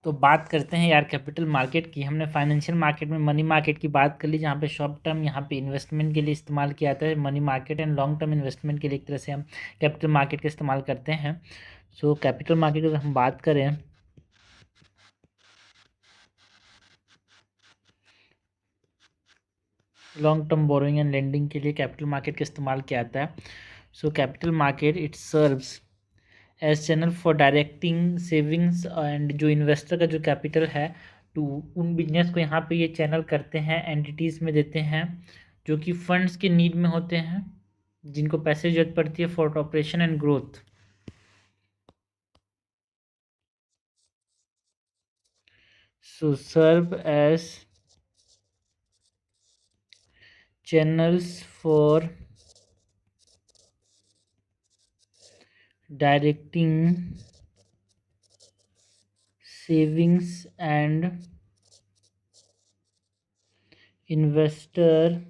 तो बात करते हैं यार कैपिटल मार्केट की। हमने फाइनेंशियल मार्केट में मनी मार्केट की बात कर ली, जहाँ पे शॉर्ट टर्म यहाँ पे इन्वेस्टमेंट के लिए इस्तेमाल किया जाता है money market, and long term investment के लिए एक तरह से हम कैपिटल मार्केट का इस्तेमाल करते हैं। सो कैपिटल मार्केट की अगर हम बात करें, long term borrowing and lending के लिए कैपिटल मार्केट का इस्तेमाल किया जाता है। So capital market it serves as channel for directing savings, and जो इन्वेस्टर का जो कैपिटल है टू उन बिजनेस को यहाँ पे ये चैनल करते हैं, एंटिटीज़ में देते हैं जो कि फंड्स के नीड में होते हैं, जिनको पैसे की जरूरत पड़ती है for operation and growth. So serve as channels for directing savings and investor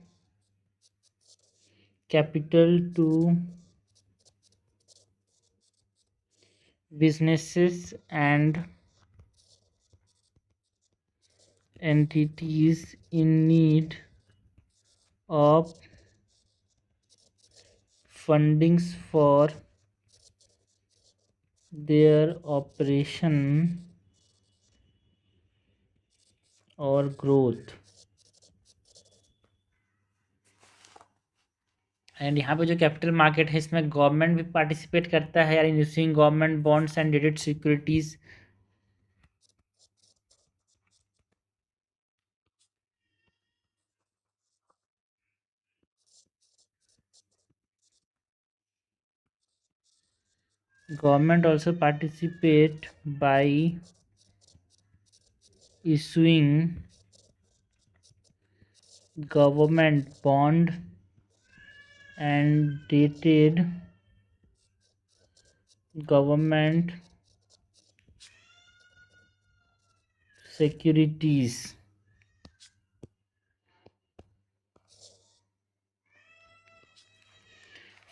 capital to businesses and entities in need of fundings for their operation or growth। And यहाँ पे जो कैपिटल मार्केट है इसमें गवर्नमेंट भी participate करता है यार, in issuing government bonds and dated securities. Government also participate by issuing government bond and dated government securities।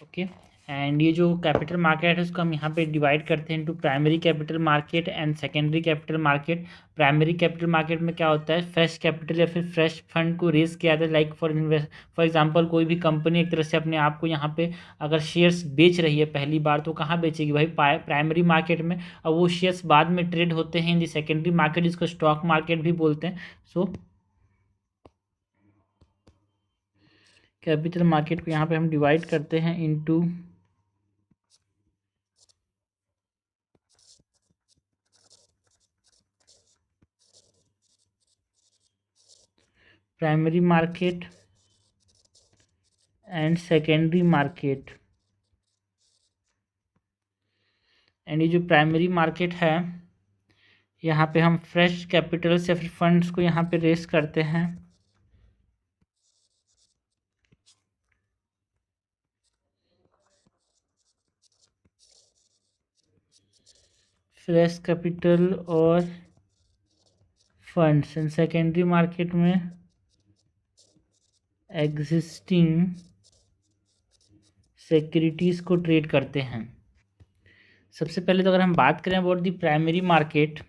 Okay, and ये जो कैपिटल मार्केट है उसको हम यहाँ पे डिवाइड करते हैं into primary capital market and secondary capital market. Primary capital market में क्या होता है, फ्रेश कैपिटल या फिर फ्रेश फंड को रेज किया जाता है, लाइक फॉर एग्जांपल कोई भी कंपनी एक तरह से अपने आप को यहाँ पे अगर शेयर्स बेच रही है पहली बार, तो कहाँ बेचेगी भाई, प्राइमरी मार्केट में। और वो शेयर्स बाद में ट्रेड होते हैं इन दी सेकेंडरी मार्केट, जिसको स्टॉक मार्केट भी बोलते हैं। सो कैपिटल मार्केट को यहाँ पे हम डिवाइड करते हैं into primary market and secondary market. And ये जो प्राइमरी मार्केट है यहाँ पे हम फ्रेश कैपिटल से फिर फंड्स को यहाँ पे रेस करते हैं। फ्रेश कैपिटल और फंड्स, एंड सेकेंडरी मार्केट में एग्जिस्टिंग सिक्योरिटीज़ को ट्रेड करते हैं। सबसे पहले तो अगर हम बात करें about the primary market,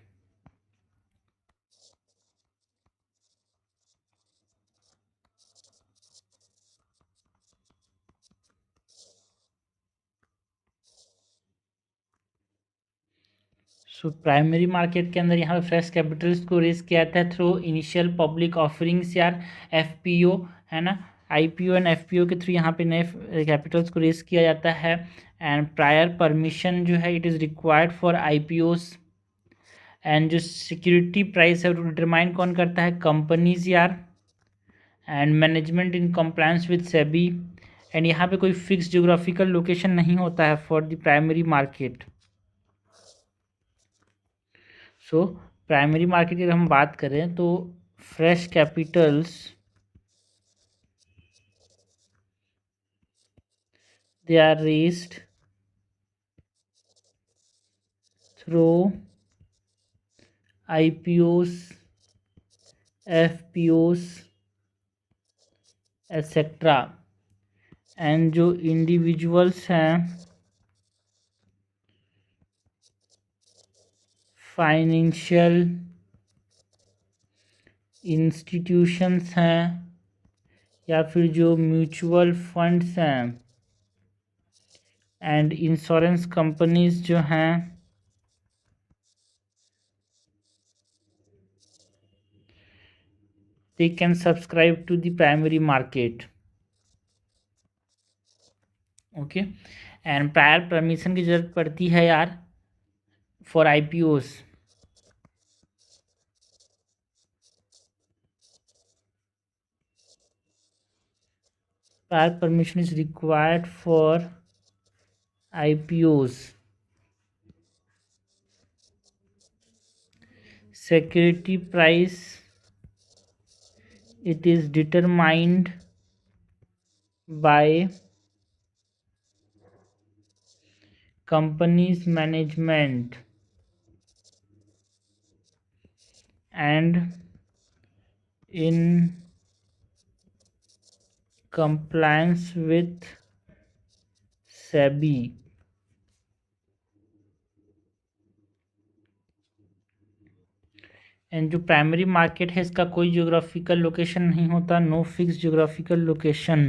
so primary market के अंदर यहाँ पे फ्रेश कैपिटल्स को रेज किया जाता है थ्रू इनिशियल पब्लिक ऑफरिंग्स यार, एफपीओ है ना, आईपीओ एंड एफपीओ के थ्रू यहाँ पे नए कैपिटल्स को रेज किया जाता है। एंड प्रायर परमिशन जो है it is required for IPOs. And जो सिक्योरिटी प्राइस है वो डिटरमाइन कौन करता है, कंपनीज यार। And management in compliance with SEBI. And यहाँ पे कोई फिक्स जियोग्राफिकल लोकेशन नहीं होता है for the primary market. So primary market की अगर हम बात करें तो fresh capitals they are raised through IPOs, FPOs etcetera. And जो इंडिविजुअल्स हैं फाइनेंशियल इंस्टीट्यूशंस हैं या फिर जो म्यूचुअल फंड्स हैं एंड इंश्योरेंस कंपनीज जो हैं they can subscribe to the primary market. Okay and prior permission की ज़रूरत पड़ती है यार for IPOs. Prior permission is required for IPOs. Security price, it is determined by company's management and in compliance with SEBI. And जो primary market है इसका कोई geographical location नहीं होता, no fix geographical location.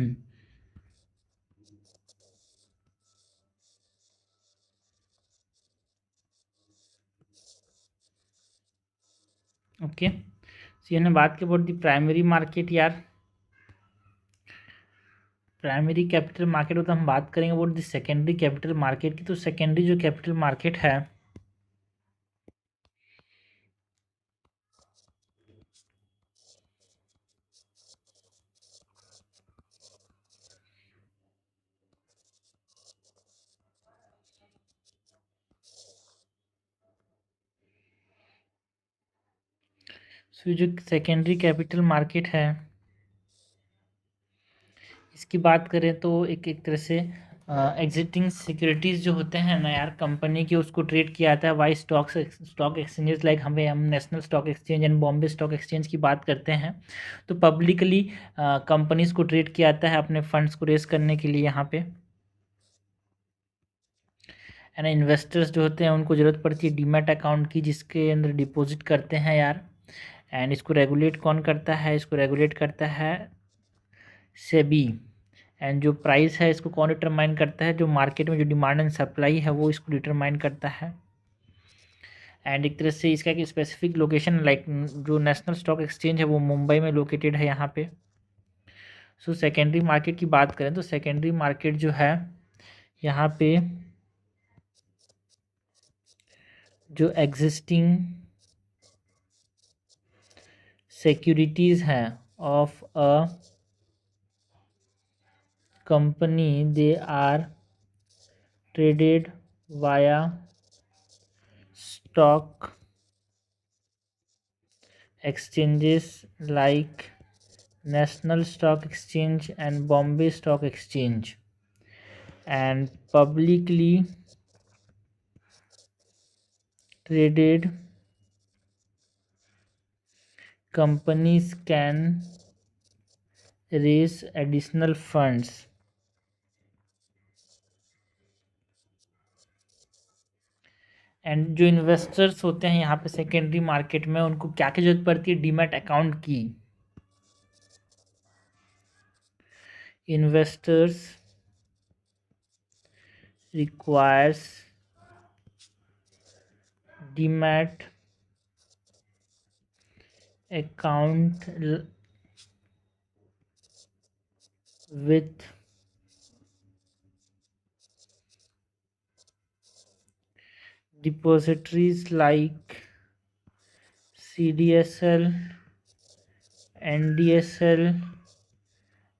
Okay so हमने बात की about the primary market यार. प्राइमरी कैपिटल मार्केट हो तो हम बात करेंगे about the secondary capital market की. तो सेकेंडरी जो कैपिटल मार्केट है सो जो सेकेंडरी कैपिटल मार्केट है इसकी बात करें तो एक तरह से एग्जिस्टिंग सिक्योरिटीज़ जो होते हैं ना यार कंपनी की उसको ट्रेड किया जाता है वाई स्टॉक एक्सचेंजेस लाइक हम national stock exchange and Bombay stock exchange की बात करते हैं तो पब्लिकली कंपनीज को ट्रेड किया जाता है अपने फंड्स को रेस करने के लिए यहाँ पे. एंड इन्वेस्टर्स जो होते हैं उनको ज़रूरत पड़ती है डीमैट अकाउंट की जिसके अंदर डिपॉजिट करते हैं यार. एंड इसको रेगुलेट कौन करता है, इसको रेगुलेट करता है सेबी. एंड जो प्राइस है इसको कौन डिटरमाइन करता है, जो मार्केट में जो डिमांड एंड सप्लाई है वो इसको डिटरमाइन करता है. एंड एक तरह से इसका एक स्पेसिफिक लोकेशन लाइक जो नेशनल स्टॉक एक्सचेंज है वो मुंबई में लोकेटेड है यहाँ पे. सो सेकेंडरी मार्केट की बात करें तो सेकेंडरी मार्केट जो है यहाँ पे जो एग्जिस्टिंग सिक्योरिटीज़ हैं of a company they are traded via stock exchanges like National Stock Exchange and Bombay Stock Exchange and publicly traded companies can raise additional funds. And जो इन्वेस्टर्स होते हैं यहाँ पे सेकेंडरी मार्केट में उनको क्या क्या जरूरत पड़ती है डीमैट अकाउंट की. Investors requires demat account with depositories like CDSL, NDSL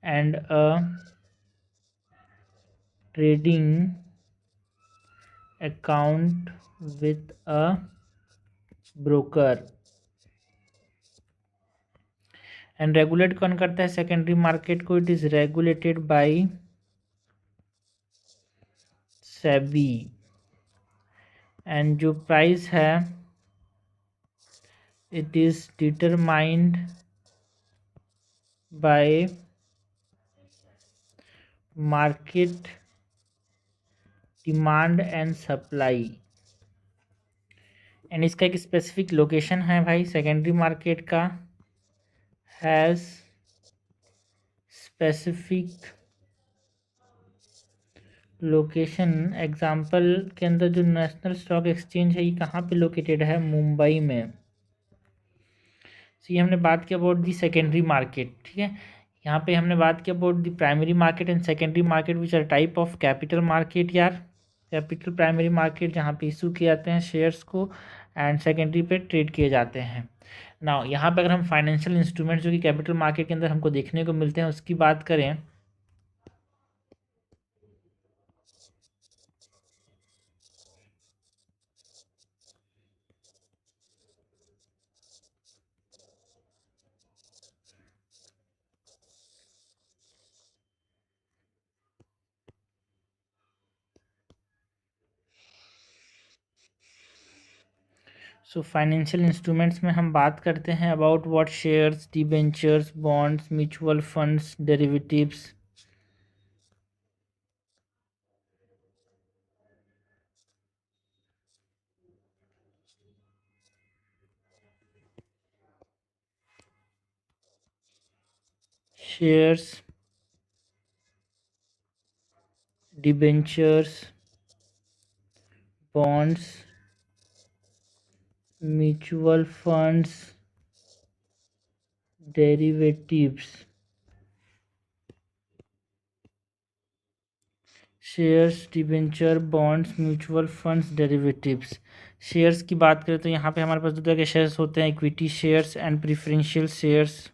and a trading account with a broker. And regulate कौन करता है सेकेंडरी मार्केट को, it is regulated by SEBI. And जो प्राइस है it is determined by market demand and supply. And इसका एक specific location है भाई सेकेंडरी मार्केट का, हैज़ स्पेसिफिक लोकेशन। एग्जाम्पल के अंदर जो नेशनल स्टॉक एक्सचेंज है ये कहाँ पे लोकेटेड है, मुंबई में। तो ये हमने बात किया अबाउट दी सेकेंडरी मार्केट, ठीक है। यहाँ पे हमने बात किया about the primary market and secondary market which are type of capital market यार। कैपिटल प्राइमरी मार्केट जहाँ पे इशू किए जाते हैं शेयर्स को, एंड सेकेंडरी पे ट्रेड किए जाते हैं। नाउ यहाँ पे अगर हम फाइनेंशियल इंस्ट्रूमेंट्स जो कि कैपिटल मार्केट के अंदर हमको देखने को मिलते हैं उसकी बात करें, सो फाइनेंशियल इंस्ट्रूमेंट्स में हम बात करते हैं about what, shares, debentures, bonds, mutual funds, derivatives. Shares, debentures, bonds, mutual funds, derivatives. Shares, debenture, bonds, mutual funds, derivatives. Shares की बात करें तो यहाँ पे हमारे पास दो तरह के शेयर्स होते हैं, equity shares and preferential shares.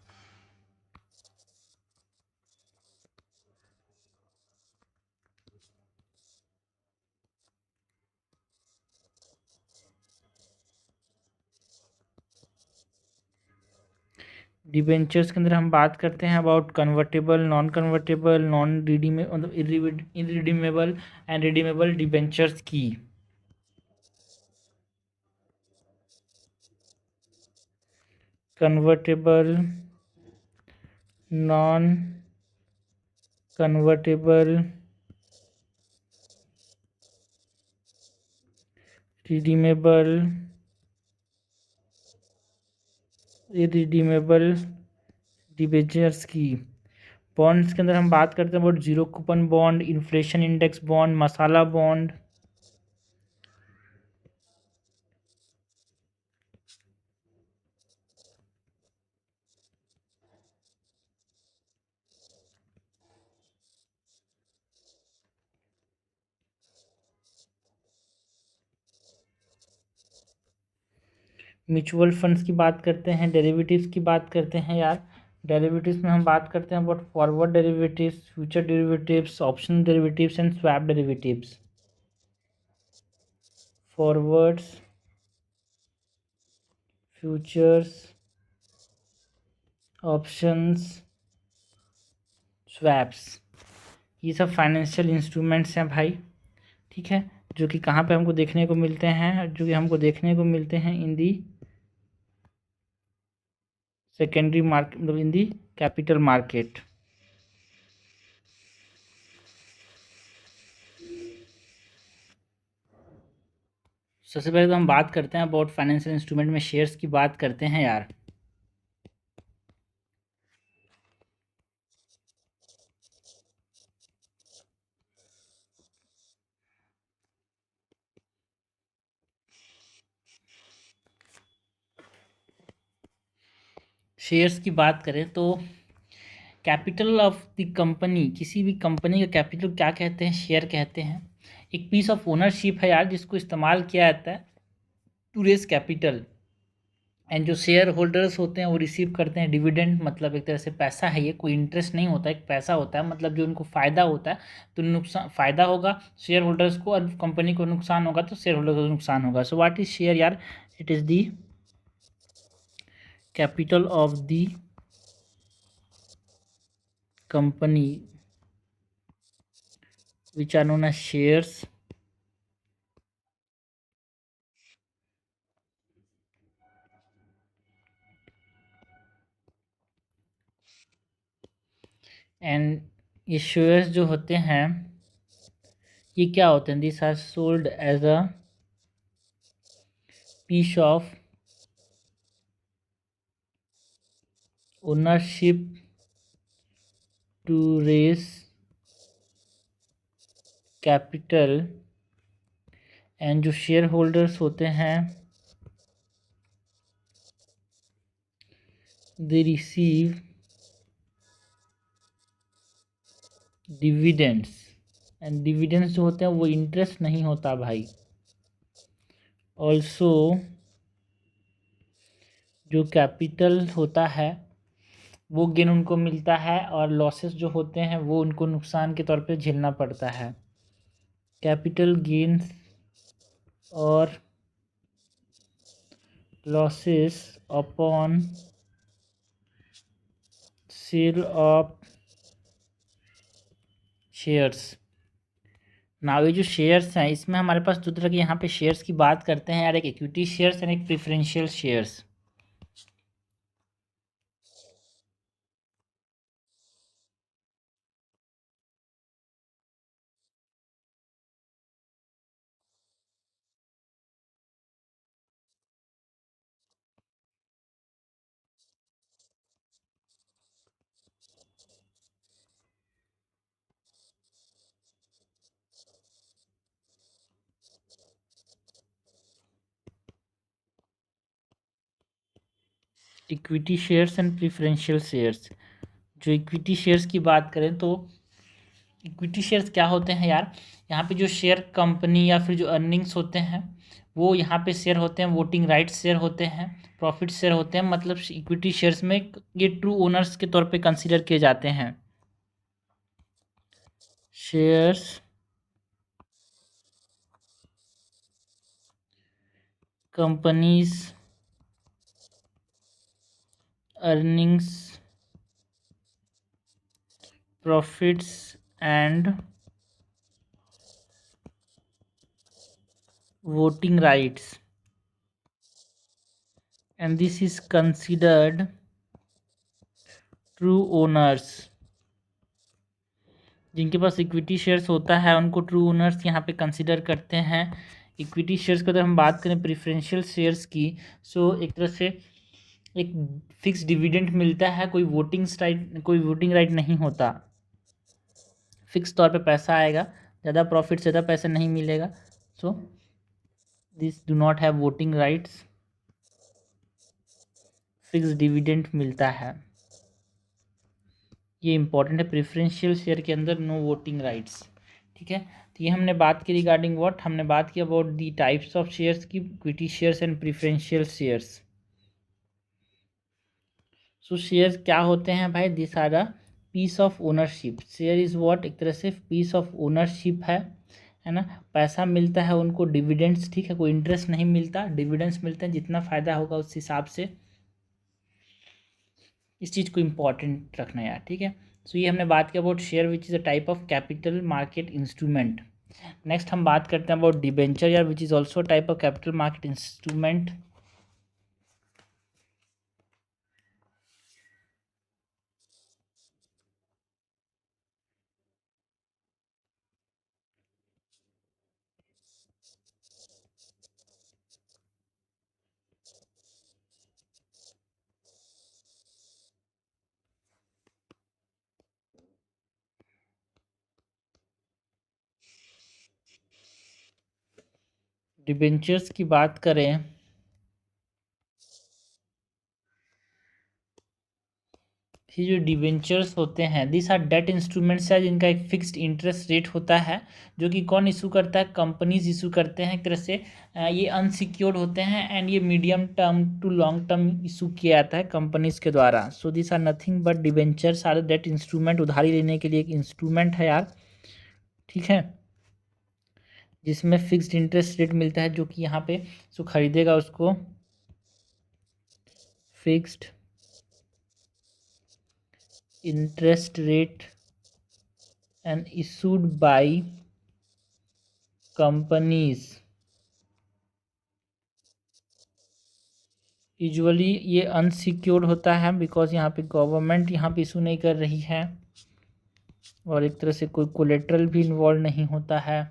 Debentures के अंदर हम बात करते हैं about convertible, non convertible, non redeemable, मतलब इनरिडीमेबल एंड रिडीमेबल डिबेंचर्स की। Convertible, non convertible, redeemable, irredeemable debentures की। बॉन्ड्स के अंदर हम बात करते हैं about zero coupon bond, inflation index bond, masala bond. Mutual funds की बात करते हैं, डेरिवेटिव्स की बात करते हैं यार। डेरिवेटिव्स में हम बात करते हैं about forward derivatives, future derivatives, option derivatives and swap derivatives. Forwards, futures, options, swaps, ये सब फाइनेंशियल इंस्ट्रूमेंट्स हैं भाई, ठीक है, जो कि कहाँ पे हमको देखने को मिलते हैं, जो कि हमको देखने को मिलते हैं इन दी सेकेंडरी मार्केट, मतलब इन दी कैपिटल मार्केट। सबसे पहले तो हम बात करते हैं अबाउट फाइनेंशियल इंस्ट्रूमेंट में शेयर्स की बात करते हैं यार। शेयर्स की बात करें तो कैपिटल ऑफ द कंपनी, किसी भी कंपनी का कैपिटल क्या कहते हैं, शेयर कहते हैं। एक पीस ऑफ ओनरशिप है यार जिसको इस्तेमाल किया जाता है टू रेज कैपिटल, एंड जो शेयर होल्डर्स होते हैं वो रिसीव करते हैं डिविडेंड, मतलब एक तरह से पैसा है, ये कोई इंटरेस्ट नहीं होता है, एक पैसा होता है, मतलब जो उनको फ़ायदा होता है। तो नुकसान, फ़ायदा होगा शेयर होल्डर्स को और कंपनी को नुकसान होगा तो शेयर होल्डर को नुकसान होगा। सो व्हाट इज शेयर यार, it is the capital of the company which are known as shares, and ये शेयर्स जो होते हैं ये क्या होते हैं, this are sold as a piece of ownership to raise capital, and जो शेयर होल्डर्स होते हैं they receive dividends, and dividends जो होते हैं वो इंटरेस्ट नहीं होता भाई। ऑल्सो जो कैपिटल होता है वो गेन उनको मिलता है, और लॉसेस जो होते हैं वो उनको नुकसान के तौर पे झेलना पड़ता है। कैपिटल गेन्स और losses upon sale of shares. Now ये जो शेयर्स हैं इसमें हमारे पास दो तरह के यहाँ पे शेयर्स की बात करते हैं यार, एक इक्विटी शेयर्स एंड एक preferential shares. Equity shares and preferential shares. जो इक्विटी शेयर्स की बात करें तो इक्विटी शेयर्स क्या होते हैं यार, यहाँ पे जो शेयर कंपनी या फिर जो अर्निंग्स होते हैं वो यहाँ पे शेयर होते हैं, वोटिंग राइट्स शेयर होते हैं, प्रॉफिट शेयर होते हैं। मतलब इक्विटी शेयर्स में ये ट्रू ओनर्स के तौर पे कंसीडर किए जाते हैं। Shares companies earnings profits and voting rights, and this is considered true owners। जिनके पास इक्विटी शेयर्स होता है उनको ट्रू ओनर्स यहाँ पे कंसिडर करते हैं। इक्विटी शेयर्स की अगर हम बात करें प्रेफरेंशियल शेयर्स की, सो एक तरह से एक फिक्स डिविडेंड मिलता है, कोई वोटिंग राइट नहीं होता। फिक्स तौर पे पैसा आएगा, ज़्यादा प्रॉफिट ज़्यादा पैसा नहीं मिलेगा। So this do not have voting rights, fix dividend मिलता है। ये इंपॉर्टेंट है, प्रेफरेंशियल शेयर के अंदर नो वोटिंग राइट्स। ठीक है, तो ये हमने बात की रिगार्डिंग व्हाट, हमने बात की about the types of shares की, equity shares and preferential shares. So shares क्या होते हैं भाई, this are a piece of ownership. Share is what, एक तरह से पीस ऑफ ओनरशिप है ना। पैसा मिलता है उनको, डिविडेंड्स, ठीक है, कोई इंटरेस्ट नहीं मिलता, डिविडेंड्स मिलते हैं, जितना फ़ायदा होगा उस हिसाब से। इस चीज़ को इम्पॉर्टेंट रखना यार, ठीक है। सो ये हमने बात किया about share which is a type of capital market instrument. Next हम बात करते हैं अबाउट डिबेंचर यार, which is also type of capital market instrument. Debentures की बात करें, ये जो डिबेंचर्स होते हैं दिस आर डेट इंस्ट्रूमेंट्स है, जिनका एक फिक्स्ड इंटरेस्ट रेट होता है, जो कि कौन इशू करता है, कंपनीज इशू करते हैं। एक तरह से ये अनसिक्योर्ड होते हैं, एंड ये medium term to long term issue किया जाता है कंपनीज के द्वारा। So this are nothing but debentures are debt instrument, उधारी लेने के लिए एक इंस्ट्रूमेंट है यार, ठीक है, जिसमें फिक्स्ड इंटरेस्ट रेट मिलता है, जो कि यहाँ पे जो खरीदेगा उसको fixed interest rate and issued by companies. Usually ये अनसिक्योर्ड होता है, बिकॉज यहाँ पे गवर्नमेंट यहाँ पे इशू नहीं कर रही है, और एक तरह से कोई कोलेट्रल भी इन्वॉल्व नहीं होता है,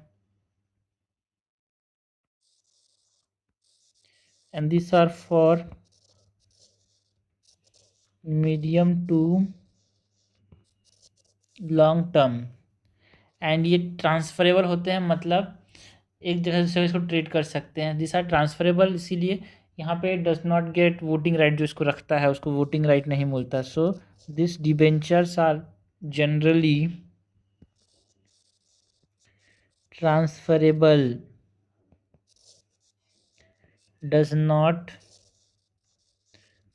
and these are for medium to long term, and ये ट्रांसफरेबल होते हैं, मतलब एक जगह से दूसरे इसको ट्रेड कर सकते हैं। दिस आर ट्रांसफरेबल, इसीलिए यहाँ पे does not get voting right, जो इसको रखता है उसको वोटिंग राइट नहीं मिलता। So this debentures are generally transferable, does not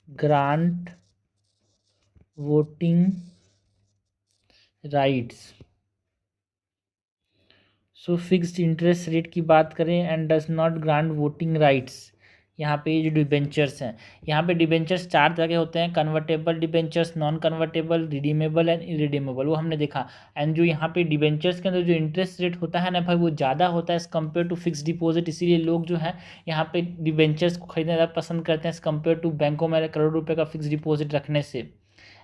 grant voting rights. So fixed interest rate की बात करें, and does not grant voting rights. यहाँ पे ये जो डिबेंचर्स हैं, यहाँ पे डिबेंचर्स चार तरह के होते हैं, convertible debentures, non convertible, redeemable and irredeemable, वो हमने देखा। एंड जो यहाँ पे डिबेंचर्स के अंदर जो इंटरेस्ट रेट होता है ना भाई, वो ज़्यादा होता है as compare to fix deposit, इसीलिए लोग जो है यहाँ पे डिबेंचर्स को खरीदना ज़्यादा पसंद करते हैं एज़ कम्पेयर टू बैंकों में करोड़ रुपये का फिक्स डिपॉजिट रखने से,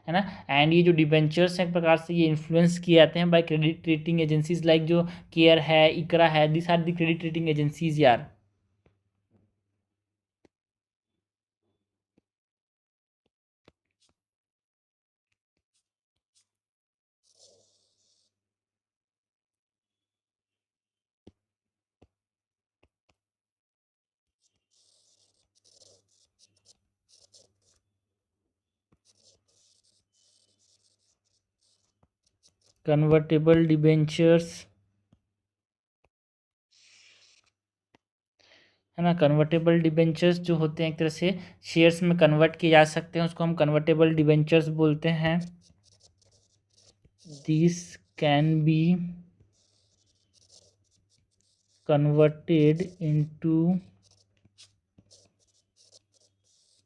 है ना। एंड ये जो डिबेंचर्स हैं एक प्रकार से ये इन्फ्लुएंस किए जाते हैं by credit rating agencies, like जो केयर है, इकरा है, this are the credit rating agencies यार। कन्वर्टेबल डिबेंचर्स, है ना, कन्वर्टेबल डिबेंचर्स जो होते हैं एक तरह से शेयर्स में कन्वर्ट किए जा सकते हैं, उसको हम कन्वर्टेबल डिबेंचर्स बोलते हैं। This can be converted into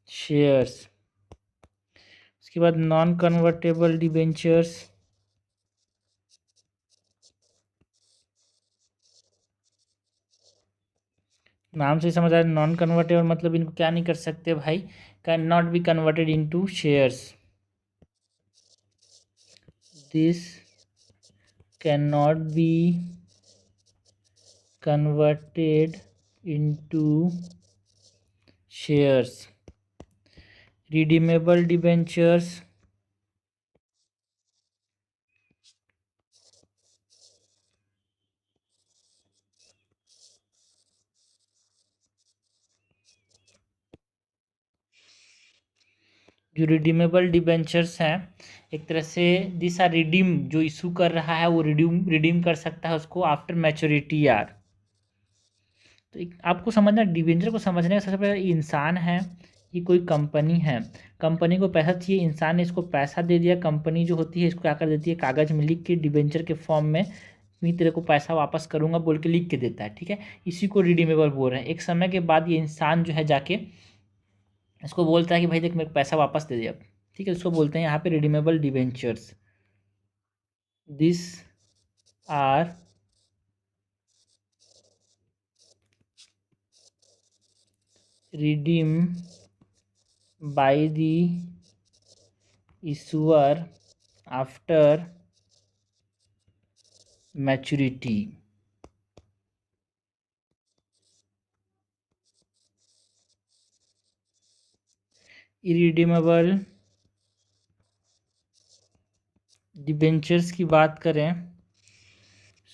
shares. उसके बाद नॉन कन्वर्टेबल डिबेंचर्स, नाम से समझ आ रहा है, नॉन कन्वर्टेबल मतलब इनको क्या नहीं कर सकते भाई, can not be converted into shares. This can not be converted into shares. Redeemable debentures, जो रिडीमेबल डिबेंचर्स हैं एक तरह से दिस आर रिडीम, जो इशू कर रहा है वो रिडीम कर सकता है उसको आफ्टर मैच्योरिटी यार। तो आपको समझना, डिबेंचर को समझने का सबसे पहले इंसान है, ये कोई कंपनी है, कंपनी को पैसा चाहिए, इंसान ने इसको पैसा दे दिया, कंपनी जो होती है इसको क्या कर देती है, कागज़ में लिख के डिबेंचर के फॉर्म में मैं तेरे को पैसा वापस करूँगा बोल के लिख के देता है, ठीक है। इसी को रिडीमेबल बोल रहे हैं। एक समय के बाद ये इंसान जो है जाके इसको बोलता है कि भाई देख मेरे को पैसा वापस दे दे अब, ठीक है, इसको बोलते हैं यहाँ पे redeemable debentures. This are redeem by the issuer after maturity. Irredeemable debentures की बात करें,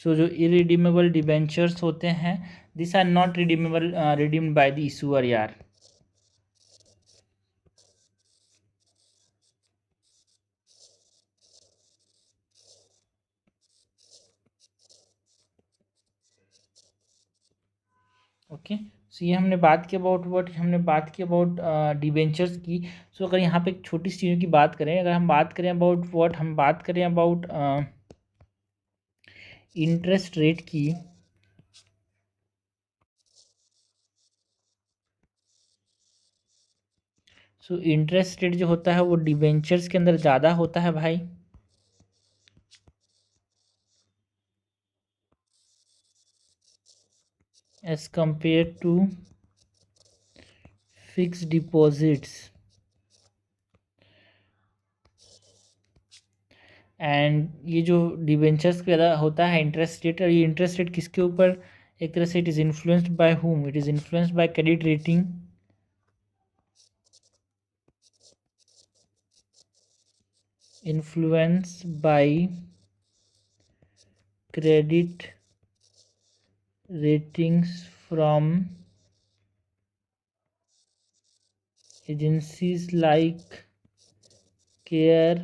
सो जो इरिडीमेबल डिबेंचर्स होते हैं this are not redeemable redeemed by the issuer यार। ओके, सो ये हमने बात की अबाउट व्हाट, हमने बात की अबाउट डिबेंचर्स की। सो अगर यहाँ पे एक छोटी सी चीज़ों की बात करें, अगर हम बात करें अबाउट व्हाट, हम बात करें अबाउट इंटरेस्ट रेट की, सो इंटरेस्ट रेट जो होता है वो डिबेंचर्स के अंदर ज़्यादा होता है भाई, as compare to fix deposits. And ये जो डिबेंचर्स पे ज़्यादा होता है इंटरेस्ट रेट, और ये इंटरेस्ट रेट किसके ऊपर, एक तरह से it is influenced by whom, it is influenced by credit rating influence by credit ratings from agencies like CARE,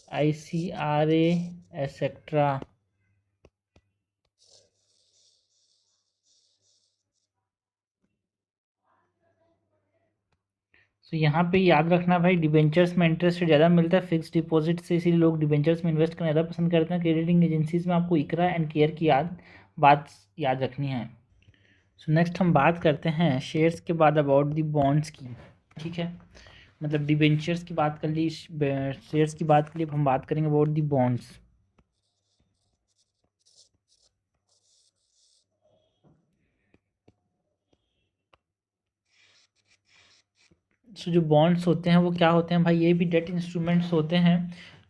ICRA, etc. तो यहाँ पे याद रखना भाई, डिबेंचर्स में इंटरेस्ट ज़्यादा मिलता है फिक्स डिपॉजिट से, इसीलिए लोग डिबेंचर्स में इन्वेस्ट करना ज़्यादा पसंद करते हैं। क्रेडिटिंग एजेंसीज में आपको इकरा एंड केयर की बात याद रखनी है। सो नेक्स्ट हम बात करते हैं शेयर्स के बाद अबाउट दी बॉन्ड्स की। ठीक है, मतलब डिबेंचर्स की बात कर ली, शेयर्स की बात कर ली, अब हम बात करेंगे अबाउट दी बॉन्ड्स। सो जो बॉन्ड्स होते हैं वो क्या होते हैं भाई, ये भी डेट इंस्ट्रूमेंट्स होते हैं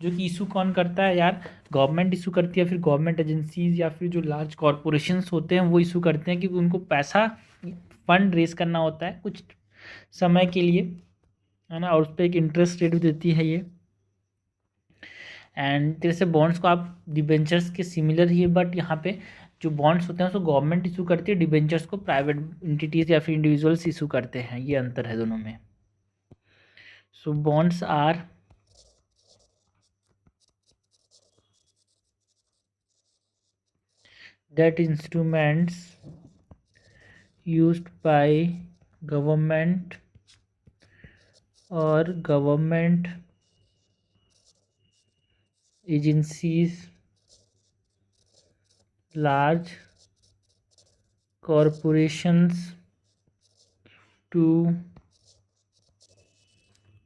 जो कि इशू कौन करता है यार, गवर्नमेंट इशू करती है, फिर गवर्नमेंट एजेंसीज या फिर जो लार्ज कॉरपोरेशंस होते हैं वो इशू करते हैं, क्योंकि उनको पैसा फंड रेज करना होता है कुछ समय के लिए, है ना, और उस पर एक इंटरेस्ट रेट भी देती है ये। एंड तेरे से बॉन्ड्स को आप डिबेंचर्स के सिमिलर ही है, बट यहाँ पे जो बॉन्ड्स होते हैं उसको गवर्नमेंट इशू करती है, डिबेंचर्स को प्राइवेट इंटिटीज या फिर इंडिविजुअल्स इशू करते हैं, ये अंतर है दोनों में। So bonds are that instruments used by government or government agencies, large corporations to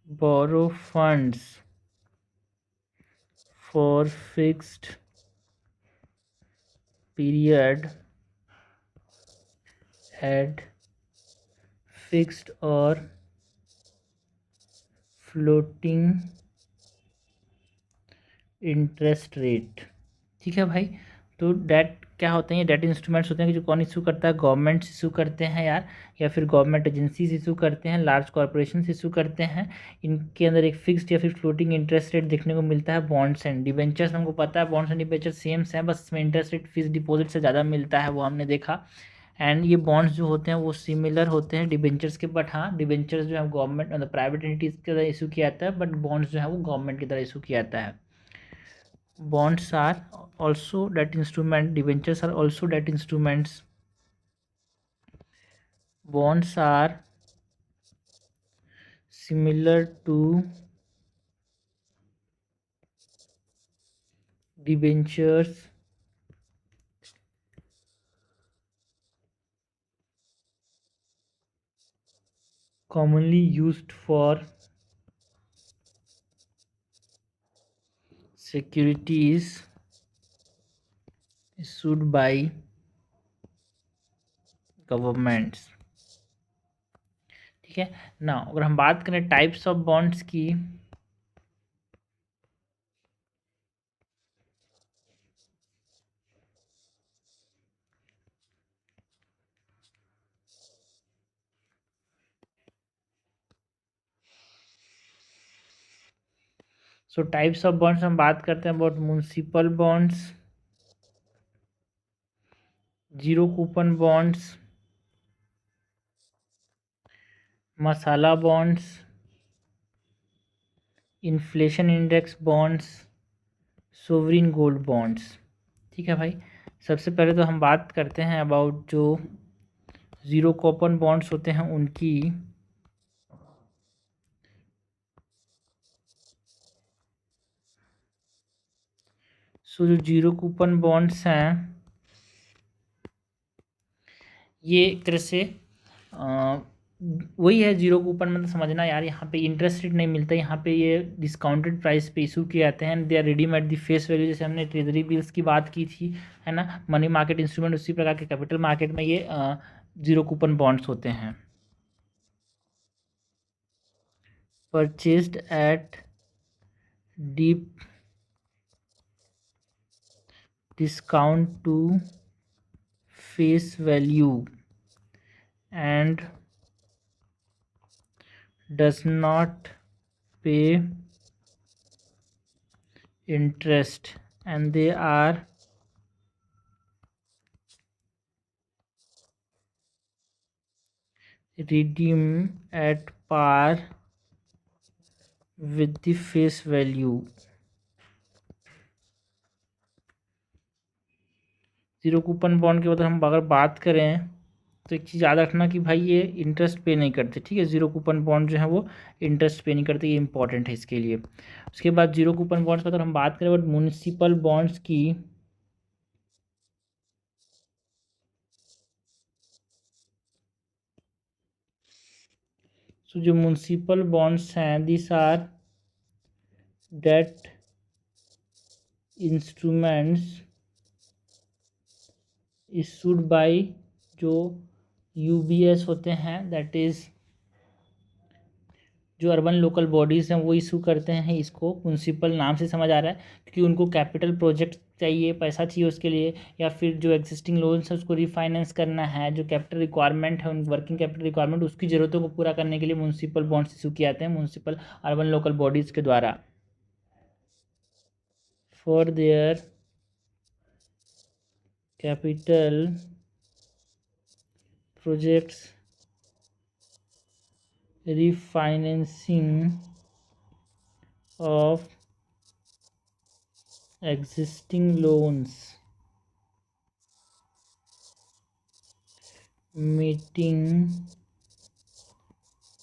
borrow funds for fixed period at fixed or floating interest rate. ठीक है भाई, तो डेट क्या होते हैं, ये डेट इंस्ट्रूमेंट्स होते हैं कि जो कौन इशू करता है, गवर्नमेंट्स इशू करते हैं यार, या फिर गवर्नमेंट एजेंसीज इशू करते हैं, लार्ज कॉरपोरेशन इशू करते हैं। इनके अंदर एक फिक्स्ड या फिर फ्लोटिंग इंटरेस्ट रेट देखने को मिलता है। बॉन्ड्स एंड डिबेंचर्स हमको पता है, बॉन्ड्स एंड डिबेंचर सेम है, बस इसमें इंटरेस्ट रेट फिक्स डिपॉजिट से ज़्यादा मिलता है, वो हमने देखा। एंड ये बॉन्ड्स जो होते हैं वो सिमिलर होते हैं डिबेंचर्स के, बट हाँ डिबेंचर्स जो है गवर्नमेंट मतलब प्राइवेट एंटिटीज़ की तरह इशू किया जाता है, बट बॉन्ड्स जो है वो गवर्नमेंट की तरह इशू किया जाता है। Bonds are also debt instrument, debentures are also debt instruments. Bonds are similar to debentures, commonly used for securities issued by governments। ठीक है ना, अगर हम बात करें टाइप्स ऑफ बॉन्ड्स की, सो टाइप्स ऑफ बॉन्ड्स हम बात करते हैं about municipal bonds, zero coupon bonds, masala bonds, inflation index bonds, sovereign gold bonds. ठीक है भाई, सबसे पहले तो हम बात करते हैं अबाउट जो ज़ीरो कूपन बॉन्ड्स होते हैं उनकी। सो जो जीरो कूपन बॉन्ड्स हैं ये एक तरह से वही है, जीरो कूपन मतलब समझना यार, यहाँ पे इंटरेस्ट रेट नहीं मिलता, यहाँ पे ये डिस्काउंटेड प्राइस पे इशू किए जाते हैं, they are redeem at the face value, जैसे हमने ट्रेजरी बिल्स की बात की थी, है ना, मनी मार्केट इंस्ट्रूमेंट, उसी प्रकार के कैपिटल मार्केट में ये जीरो कूपन बॉन्ड्स होते हैं। Purchased at deep discount to face value and does not pay interest and they are redeemed at par with the face value। Zero coupon bond के बाद हम अगर बात करें तो एक चीज़ याद रखना कि भाई ये इंटरेस्ट पे नहीं करते, ठीक है। जीरो कूपन बॉन्ड जो है वो इंटरेस्ट पे नहीं करते, ये इंपॉर्टेंट है इसके लिए। उसके बाद जीरो कूपन बॉन्ड्स पर अगर हम बात करें बट म्यूनिसिपल बॉन्ड्स की, तो जो म्यूनिसिपल बॉन्ड्स हैं this are debt instruments issued by जो यूबीएस होते हैं, दैट इज़ जो अर्बन लोकल बॉडीज़ हैं वो इशू करते हैं। इसको म्यूनसिपल नाम से समझ आ रहा है क्योंकि उनको कैपिटल प्रोजेक्ट चाहिए, पैसा चाहिए उसके लिए, या फिर जो एग्जिस्टिंग लोन्स है उसको रिफाइनेंस करना है, जो कैपिटल रिक्वायरमेंट है उन वर्किंग कैपिटल रिक्वायरमेंट उसकी ज़रूरतों को पूरा करने के लिए म्यूनसिपल बॉन्ड्स इशू किए जाते हैं म्यूनसिपल अर्बन लोकल बॉडीज़ के द्वारा for their capital projects refinancing of existing loans, meeting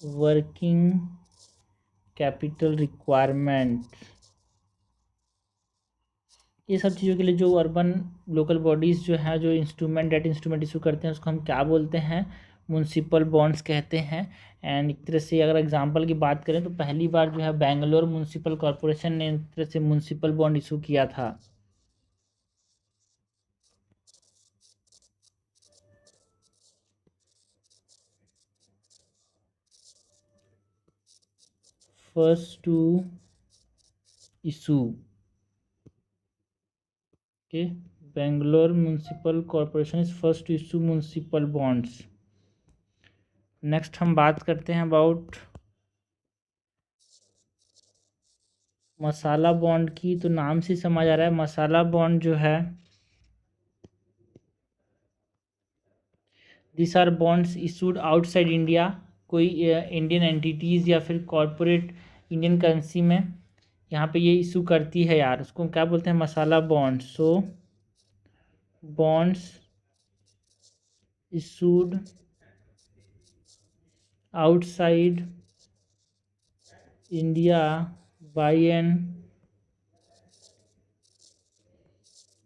working capital requirements। ये सब चीज़ों के लिए जो अर्बन लोकल बॉडीज़ जो है जो इंस्ट्रूमेंट डेट इंस्ट्रूमेंट इशू करते हैं उसको हम क्या बोलते हैं, म्यूनसिपल बॉन्ड्स कहते हैं। एंड एक तरह से अगर एग्जांपल की बात करें तो पहली बार जो है बेंगलोर म्यूनसिपल कॉरपोरेशन ने एक तरह से म्यूनसिपल बॉन्ड इशू किया था। First to issue, okay, Bangalore municipal corporation is first to issue municipal bonds. Next हम बात करते हैं अबाउट मसाला बॉन्ड की। तो नाम से समझ आ रहा है मसाला बॉन्ड जो है this are bonds issued outside India, कोई इंडियन एंटिटीज़ या फिर कॉरपोरेट इंडियन करेंसी में यहाँ पे ये इशू करती है यार, उसको क्या बोलते हैं, masala bond. So bonds issued outside India by an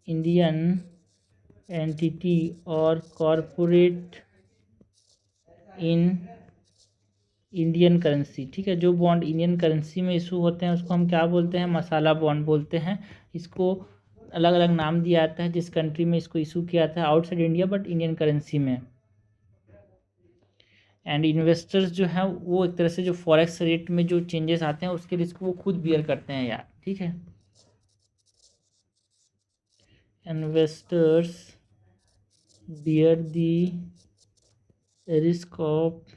Indian entity और कॉरपोरेट इन इंडियन करेंसी, ठीक है। जो बॉन्ड इंडियन करेंसी में इशू होते हैं उसको हम क्या बोलते हैं, मसाला बॉन्ड बोलते हैं। इसको अलग अलग नाम दिया जाता है जिस कंट्री में इसको इशू किया था, outside India but Indian currency में। एंड इन्वेस्टर्स जो हैं वो एक तरह से जो फॉरेक्स रेट में जो चेंजेस आते हैं उसके रिस्क वो खुद बियर करते हैं यार, ठीक है। Investors bear the risk of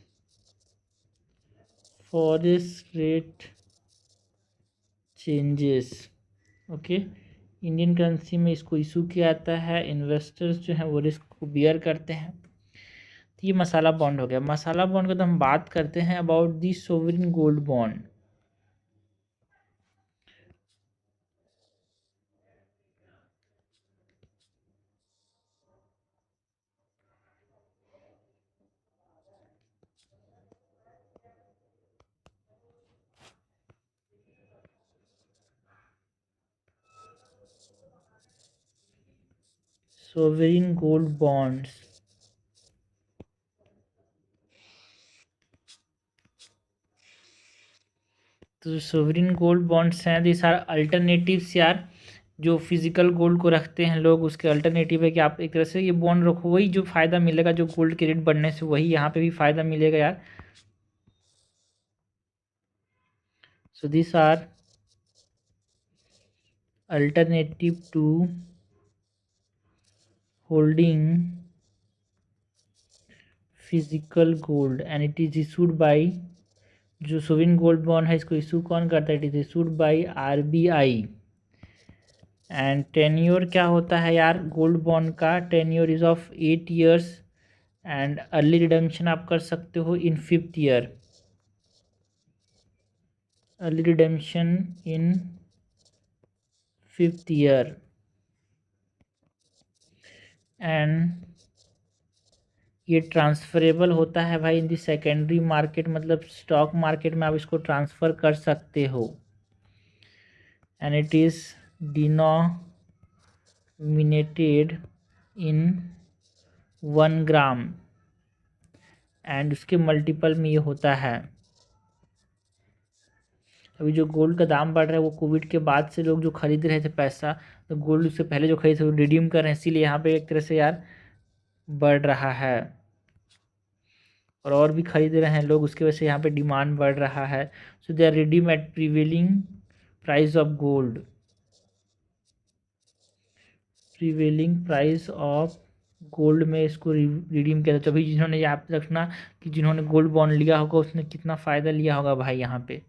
forex rate changes, okay. Indian currency में इसको इशू किया जाता है, इन्वेस्टर्स जो हैं वो रिस्क को बियर करते हैं। तो ये मसाला बॉन्ड हो गया। मसाला बॉन्ड का तो हम बात करते हैं about the sovereign gold bond. Sovereign gold bonds, तो सोवरिन गोल्ड बॉन्ड्स हैं दिस आर अल्टरनेटिव्स यार, जो फिजिकल गोल्ड को रखते हैं लोग उसके अल्टरनेटिव है कि आप एक तरह से ये बॉन्ड रखो, वही जो फ़ायदा मिलेगा जो गोल्ड के रेट बढ़ने से वही यहाँ पे भी फ़ायदा मिलेगा यार। So this are alternative to holding physical gold and it is issued by, जो सोवरिन गोल्ड बॉन्ड है इसको इशू कौन करता है, it is issued by RBI. And tenure क्या होता है यार गोल्ड बॉन्ड का? Tenure is of 8 years and early redemption आप कर सकते हो in 5th year, early redemption in 5th year। And ये ट्रांसफरेबल होता है भाई इन दी सेकेंडरी मार्केट, मतलब स्टॉक मार्केट में आप इसको ट्रांसफ़र कर सकते हो। And it is denominated in 1 gram and उसके मल्टीपल में ये होता है। अभी जो गोल्ड का दाम बढ़ रहा है वो कोविड के बाद से लोग जो खरीद रहे थे पैसा, तो गोल्ड उससे पहले जो खरीदे थे वो रिडीम कर रहे हैं, इसीलिए यहाँ पे एक तरह से यार बढ़ रहा है और भी खरीद रहे हैं लोग, उसकी वजह से यहाँ पे डिमांड बढ़ रहा है। So they are redeem at prevailing price of gold, prevailing price of gold में इसको रिडीम किया था। तभी जिन्होंने याद रखना कि जिन्होंने गोल्ड बॉन्ड लिया होगा उसने कितना फ़ायदा लिया होगा भाई यहाँ पे।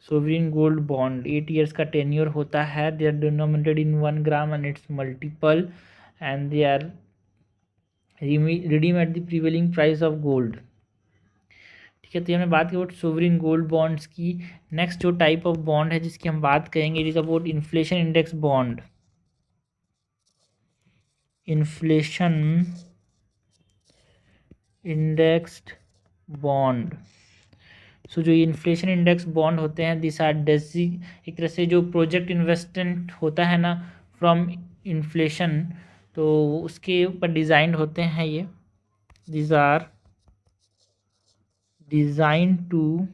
सोवरिन गोल्ड बॉन्ड 8 years का टेन्योर होता है, they are denominated in 1 gram and its multiple and they are redeem at the prevailing price of gold. ठीक है, तो ये हमने बात की अबाउट सोवरिन गोल्ड बॉन्ड्स की। नेक्स्ट जो टाइप ऑफ बॉन्ड है जिसकी हम बात करेंगे it is about inflation index bond. Inflation indexed bond, so जो इन्फ्लेशन इंडेक्स बॉन्ड होते हैं दिस आर डेजी, एक तरह से जो प्रोजेक्ट इन्वेस्टमेंट होता है ना फ्रॉम इन्फ्लेशन, तो उसके ऊपर डिज़ाइंड होते हैं ये। दिस आर डिज़ाइन टू,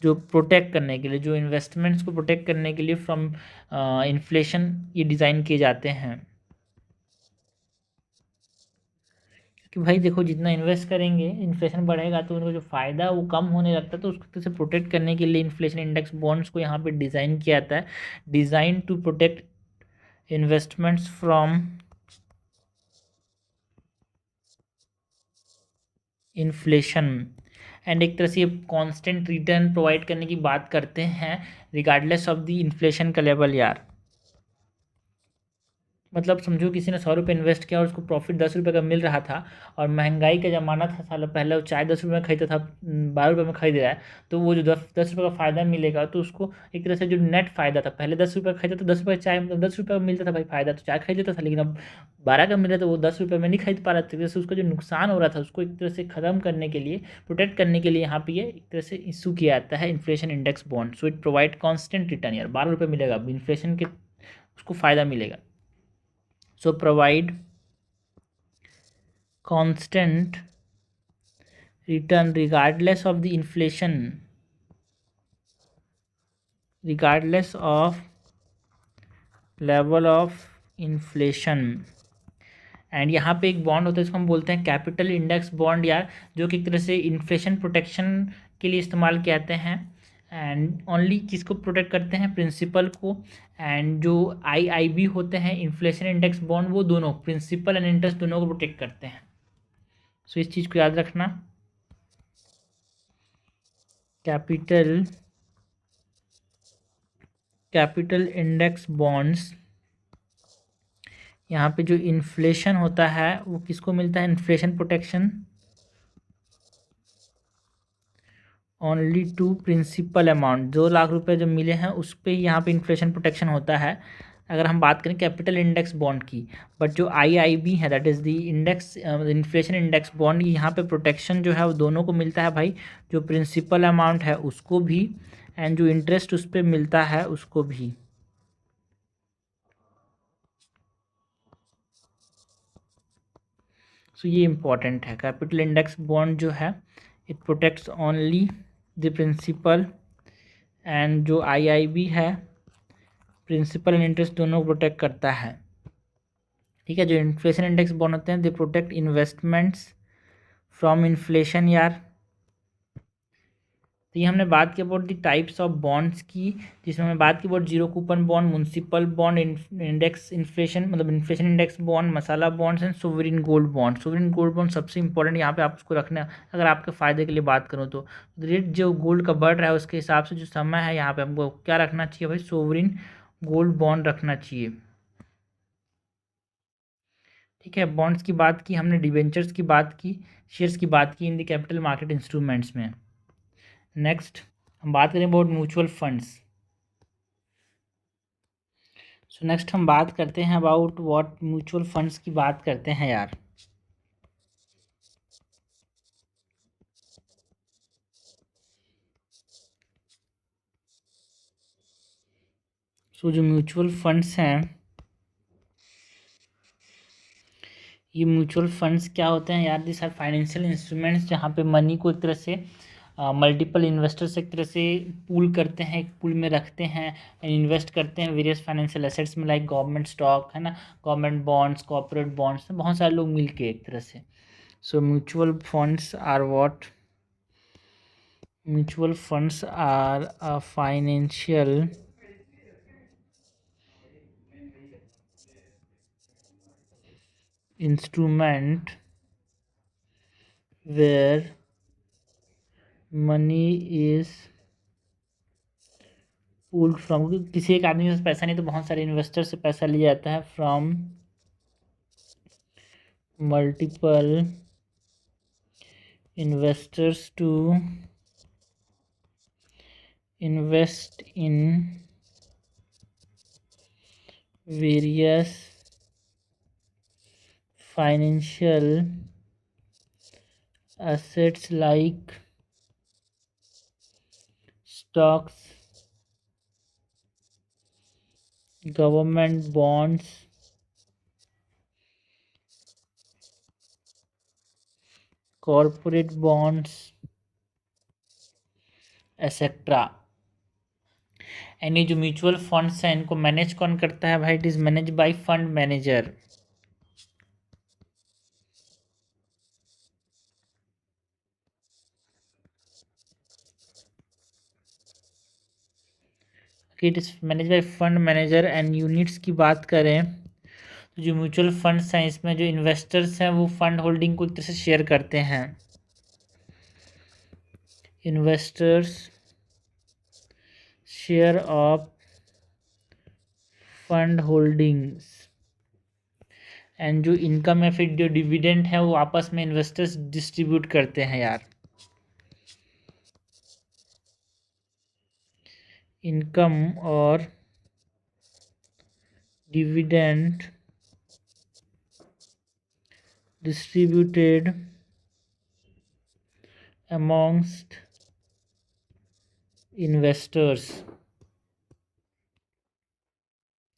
जो प्रोटेक्ट करने के लिए, जो इन्वेस्टमेंट्स को प्रोटेक्ट करने के लिए फ्रॉम इन्फ्लेशन ये डिज़ाइन किए जाते हैं। कि भाई देखो जितना इन्वेस्ट करेंगे इन्फ्लेशन बढ़ेगा तो उनको जो फ़ायदा है वो कम होने लगता है, तो उसको से प्रोटेक्ट करने के लिए इन्फ्लेशन इंडेक्स बॉन्ड्स को यहाँ पे डिज़ाइन किया जाता है। Design to protect investments from inflation and एक तरह से ये कांस्टेंट रिटर्न प्रोवाइड करने की बात करते हैं रिगार्डलेस ऑफ द इन्फ्लेशन का लेवल यार। मतलब समझो किसी ने 100 रुपये इन्वेस्ट किया और उसको प्रॉफिट 10 रुपये का मिल रहा था और महंगाई का ज़माना था, साल पहले वो चाय 10 रुपये में खरीदता था, 12 रुपये में खरीद रहा है, तो वो जो 10 रुपये का फ़ायदा मिलेगा तो उसको एक तरह से जो नेट फ़ायदा था, पहले 10 रुपये का खरीदा तो 10 रुपये चाय, मतलब 10 रुपये का मिलता था भाई फ़ायदा, तो चाय खरीद लेता था, लेकिन अब 12 का मिल रहा तो वो 10 रुपये में नहीं खरीद पा रहा था, जैसे उसका जो नुकसान हो रहा था उसको एक तरह से ख़त्म करने के लिए, प्रोटेक्ट करने के लिए यहाँ पे ये एक तरह से इशू किया जाता है inflation index bond. So it provide constant return, यार 12 रुपये मिलेगा, इन्फ्लेशन के उसको फ़ायदा मिलेगा। So provide constant return regardless of the inflation, regardless of level of inflation। And यहाँ पे एक बॉन्ड होता है इसको हम बोलते हैं कैपिटल इंडेक्स बॉन्ड यार, जो कि एक तरह से इन्फ्लेशन प्रोटेक्शन के लिए इस्तेमाल किए जाते हैं एंड ओनली किसको प्रोटेक्ट करते हैं, प्रिंसिपल को। एंड जो आईआईबी होते हैं इन्फ्लेशन इंडेक्स बॉन्ड, वो दोनों प्रिंसिपल एंड इंटरेस्ट दोनों को प्रोटेक्ट करते हैं। सो इस चीज़ को याद रखना। कैपिटल इंडेक्स बॉन्ड्स, यहाँ पे जो इन्फ्लेशन होता है वो किसको मिलता है, inflation protection only to principal amount, 2 lakh रुपए जो मिले हैं उस पर यहाँ पे इन्फ्लेशन प्रोटेक्शन होता है अगर हम बात करें कैपिटल इंडेक्स बॉन्ड की। बट जो आईआईबी है that is the index inflation index bond, यहाँ पे प्रोटेक्शन जो है वो दोनों को मिलता है भाई, जो प्रिंसिपल अमाउंट है उसको भी एंड जो इंटरेस्ट उस पर मिलता है उसको भी। सो ये इम्पॉर्टेंट है, कैपिटल इंडेक्स बॉन्ड जो है it protects only the principal and जो आईआईबी है प्रिंसिपल एंड इंटरेस्ट दोनों को प्रोटेक्ट करता है। ठीक है, जो इन्फ्लेशन इंडेक्स बॉन्ड होते हैं they protect investments from inflation यार। तो ये हमने बात की about the types of bonds की, जिसमें हमने बात की about zero coupon bond, municipal bond, index inflation मतलब inflation index bond, masala bonds and sovereign gold bond. Sovereign gold bond सबसे इंपॉर्टेंट यहाँ पे आप उसको रखना, अगर आपके फ़ायदे के लिए बात करूँ तो रेट जो गोल्ड का बढ़ रहा है उसके हिसाब से जो समय है यहाँ पे हमको क्या रखना चाहिए भाई, सोवरिन गोल्ड बॉन्ड रखना चाहिए। ठीक है, बॉन्ड्स की बात की हमने, डिबेंचर्स की बात की, शेयर्स की बात की in the capital market instruments में। नेक्स्ट हम बात करें about mutual funds. So next हम बात करते हैं अबाउट व्हाट म्यूचुअल फंड्स की बात करते हैं यार। सो जो म्यूचुअल फंड्स हैं, ये म्यूचुअल फंड्स क्या होते हैं यार? दिस आर फाइनेंशियल इंस्ट्रूमेंट्स जहाँ पे मनी को एक तरह से मल्टीपल इन्वेस्टर्स एक तरह से पूल करते हैं, एक पूल में रखते हैं एंड इन्वेस्ट करते हैं वेरियस फाइनेंशियल एसेट्स में, लाइक गवर्नमेंट स्टॉक है ना, गवर्नमेंट बॉन्ड्स, कॉर्पोरेट बॉन्ड्स, बहुत सारे लोग मिल के एक तरह से। So mutual funds are what? Mutual funds are a financial instrument where money is pulled from, किसी एक आदमी के पास पैसा नहीं तो बहुत सारे इन्वेस्टर से पैसा लिया जाता है, from multiple investors to invest in various financial assets like stocks, government bonds, corporate bonds, etcetera. And ये जो म्यूचुअल फंड्स हैं इनको मैनेज कौन करता है भाई? It is manage by fund manager. It is manage by fund manager. And units की बात करें तो जो म्यूचुअल फंड्स हैं इसमें जो इन्वेस्टर्स हैं वो फंड होल्डिंग को एक तरह से शेयर करते हैं। Investors share of fund holdings, and जो इनकम या फिर जो डिविडेंड है वो आपस में इन्वेस्टर्स डिस्ट्रीब्यूट करते हैं यार। इनकम और dividend distributed amongst investors।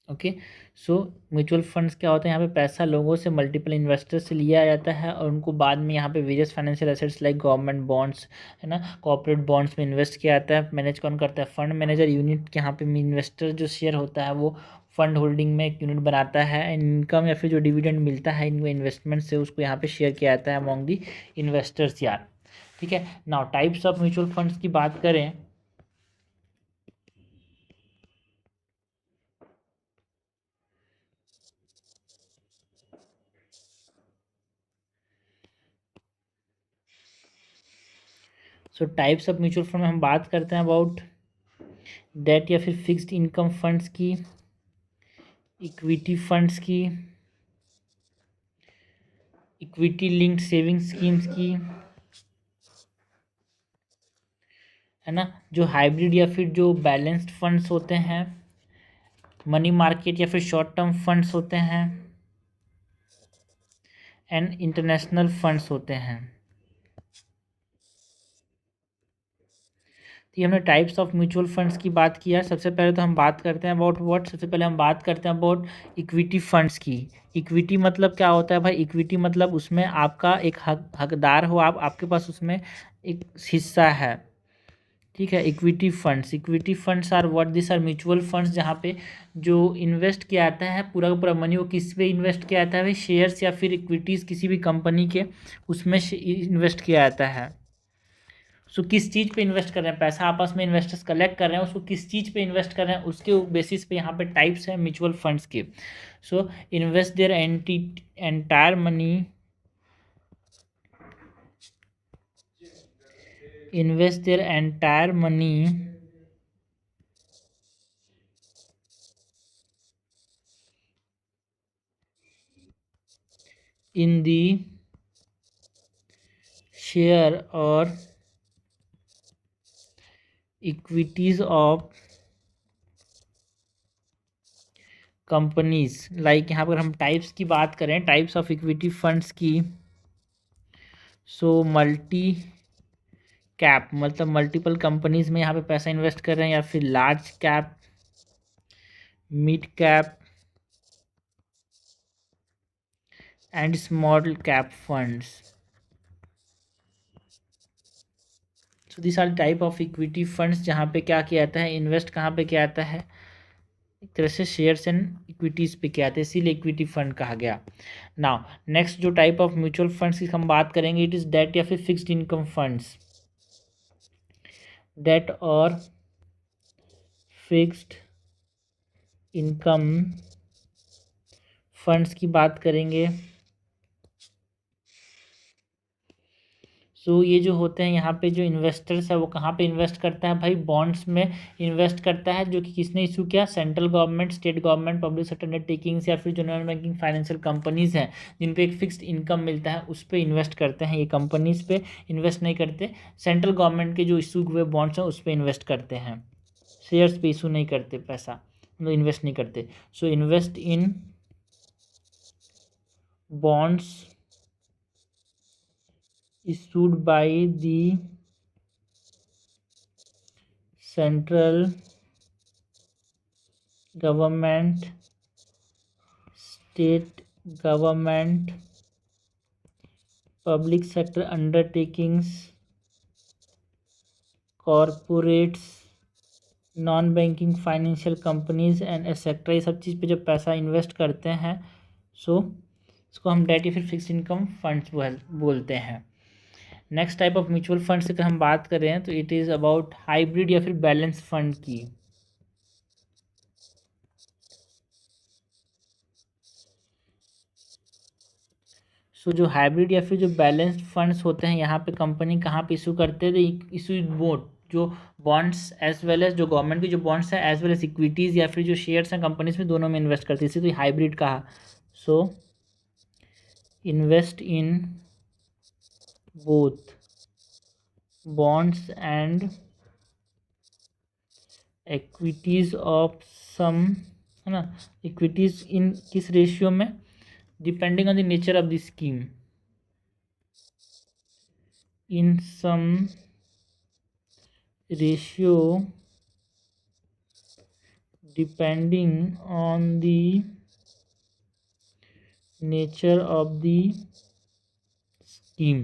Okay, सो म्यूचुअल फंड्स क्या होता है? यहाँ पे पैसा लोगों से, मल्टीपल इन्वेस्टर्स से लिया जाता है और उनको बाद में यहाँ पे various financial assets like government bonds है ना, कॉर्पोरेट बॉन्ड्स में इन्वेस्ट किया जाता है। मैनेज कौन करता है? Fund manager. यूनिट के यहाँ पे इन्वेस्टर जो शेयर होता है वो फंड होल्डिंग में एक यूनिट बनाता है। एंड इनकम या फिर जो डिविडेंड मिलता है इनको इन्वेस्टमेंट से उसको यहाँ पे शेयर किया जाता है अमॉन्ग दी इन्वेस्टर्स यार। ठीक है, now types of mutual funds की बात करें सो टाइप्स ऑफ म्यूचुअल फंड में हम बात करते हैं अबाउट डेट या फिर फिक्स्ड इनकम फंड्स की, इक्विटी फंड्स की, इक्विटी लिंक्ड सेविंग स्कीम्स की, है ना, जो हाइब्रिड या फिर जो बैलेंस्ड फंड्स होते हैं, मनी मार्केट या फिर शॉर्ट टर्म फंड्स होते हैं, एंड इंटरनेशनल फंड्स होते हैं। तो ये हमने टाइप्स ऑफ म्यूचुअल फंड्स की बात किया। सबसे पहले तो हम बात करते हैं अबाउट व्हाट, सबसे पहले हम बात करते हैं अबाउट इक्विटी फंड्स की। इक्विटी मतलब क्या होता है भाई? इक्विटी मतलब उसमें आपका एक हकदार हो, आपके पास उसमें एक हिस्सा है। ठीक है, equity funds are what? This are mutual funds जहाँ पे जो इन्वेस्ट किया जाता है पूरा का पूरा मनी वो किस पे इन्वेस्ट किया जाता है भाई? शेयर्स या फिर इक्विटीज़ किसी भी कंपनी के, उसमें इन्वेस्ट किया जाता है। सो किस चीज़ पे इन्वेस्ट कर रहे हैं? पैसा आपस में इन्वेस्टर्स कलेक्ट कर रहे हैं, उसको किस चीज़ पे इन्वेस्ट कर रहे हैं उसके बेसिस पे यहाँ पे टाइप्स हैं म्यूचुअल फंड्स के। So invest their entire money, in the share और इक्विटीज ऑफ कंपनीज। लाइक यहाँ पर हम टाइप्स की बात करें, टाइप्स ऑफ इक्विटी फंड्स की, सो मल्टी कैप मतलब मल्टीपल कंपनीज में यहाँ पे पैसा इन्वेस्ट कर रहे हैं, या फिर large cap, mid cap and small cap funds. So this are type of equity funds जहाँ पे क्या किया जाता है, इन्वेस्ट कहाँ पे किया जाता है, एक तरह से शेयर्स एंड इक्विटीज़ पे किया जाता है, इसीलिए इक्विटी फंड कहा गया। नाउ नेक्स्ट जो टाइप ऑफ म्यूचुअल फंड्स की हम बात करेंगे, इट इज़ डेट या फिर फिक्स्ड इनकम फंड्स। डेट और फिक्स्ड इनकम फंड्स की बात करेंगे। सो ये जो होते हैं यहाँ पे जो इन्वेस्टर्स है वो कहाँ पे इन्वेस्ट करता है भाई, बॉन्ड्स में इन्वेस्ट करता है, जो कि किसने इशू किया, central government, state government, public sector undertakings या फिर जो नॉन बैंकिंग फाइनेंशियल कंपनीज हैं जिन पे एक फिक्स्ड इनकम मिलता है उस पर इन्वेस्ट करते हैं। ये कंपनीज पे इन्वेस्ट नहीं करते, सेंट्रल गवर्नमेंट के जो इशू हुए बॉन्ड्स हैं उस पर इन्वेस्ट करते हैं, शेयर्स पे इशू नहीं करते पैसा, मतलब इन्वेस्ट नहीं करते। सो invest in bonds issued by the central government, state government, public sector undertakings, corporates, non banking financial companies and etcetera, ये सब चीज़ पे जब पैसा इन्वेस्ट करते हैं सो इसको हम डेट या फिर फिक्स इनकम फंड्स बोलते हैं। Next type of mutual funds की अगर हम बात करें तो इट इज़ अबाउट हाइब्रिड या फिर बैलेंस फंड की। सो जो हाइब्रिड या फिर जो बैलेंस्ड फंड्स होते हैं यहाँ पे कंपनी कहाँ पे इशू करते हैं, इशू बोथ जो बॉन्ड्स एज वेल एज जो गवर्नमेंट की जो बॉन्ड्स हैं एज वेल एज इक्विटीज़ या फिर जो शेयर्स हैं कंपनीज में, दोनों में इन्वेस्ट करती है, इसी तो हाइब्रिड कहा। So invest in both bonds and equities of some, है ना, इक्विटीज़ इन किस रेशियो में, depending on the nature of the scheme, in some ratio depending on the nature of the scheme।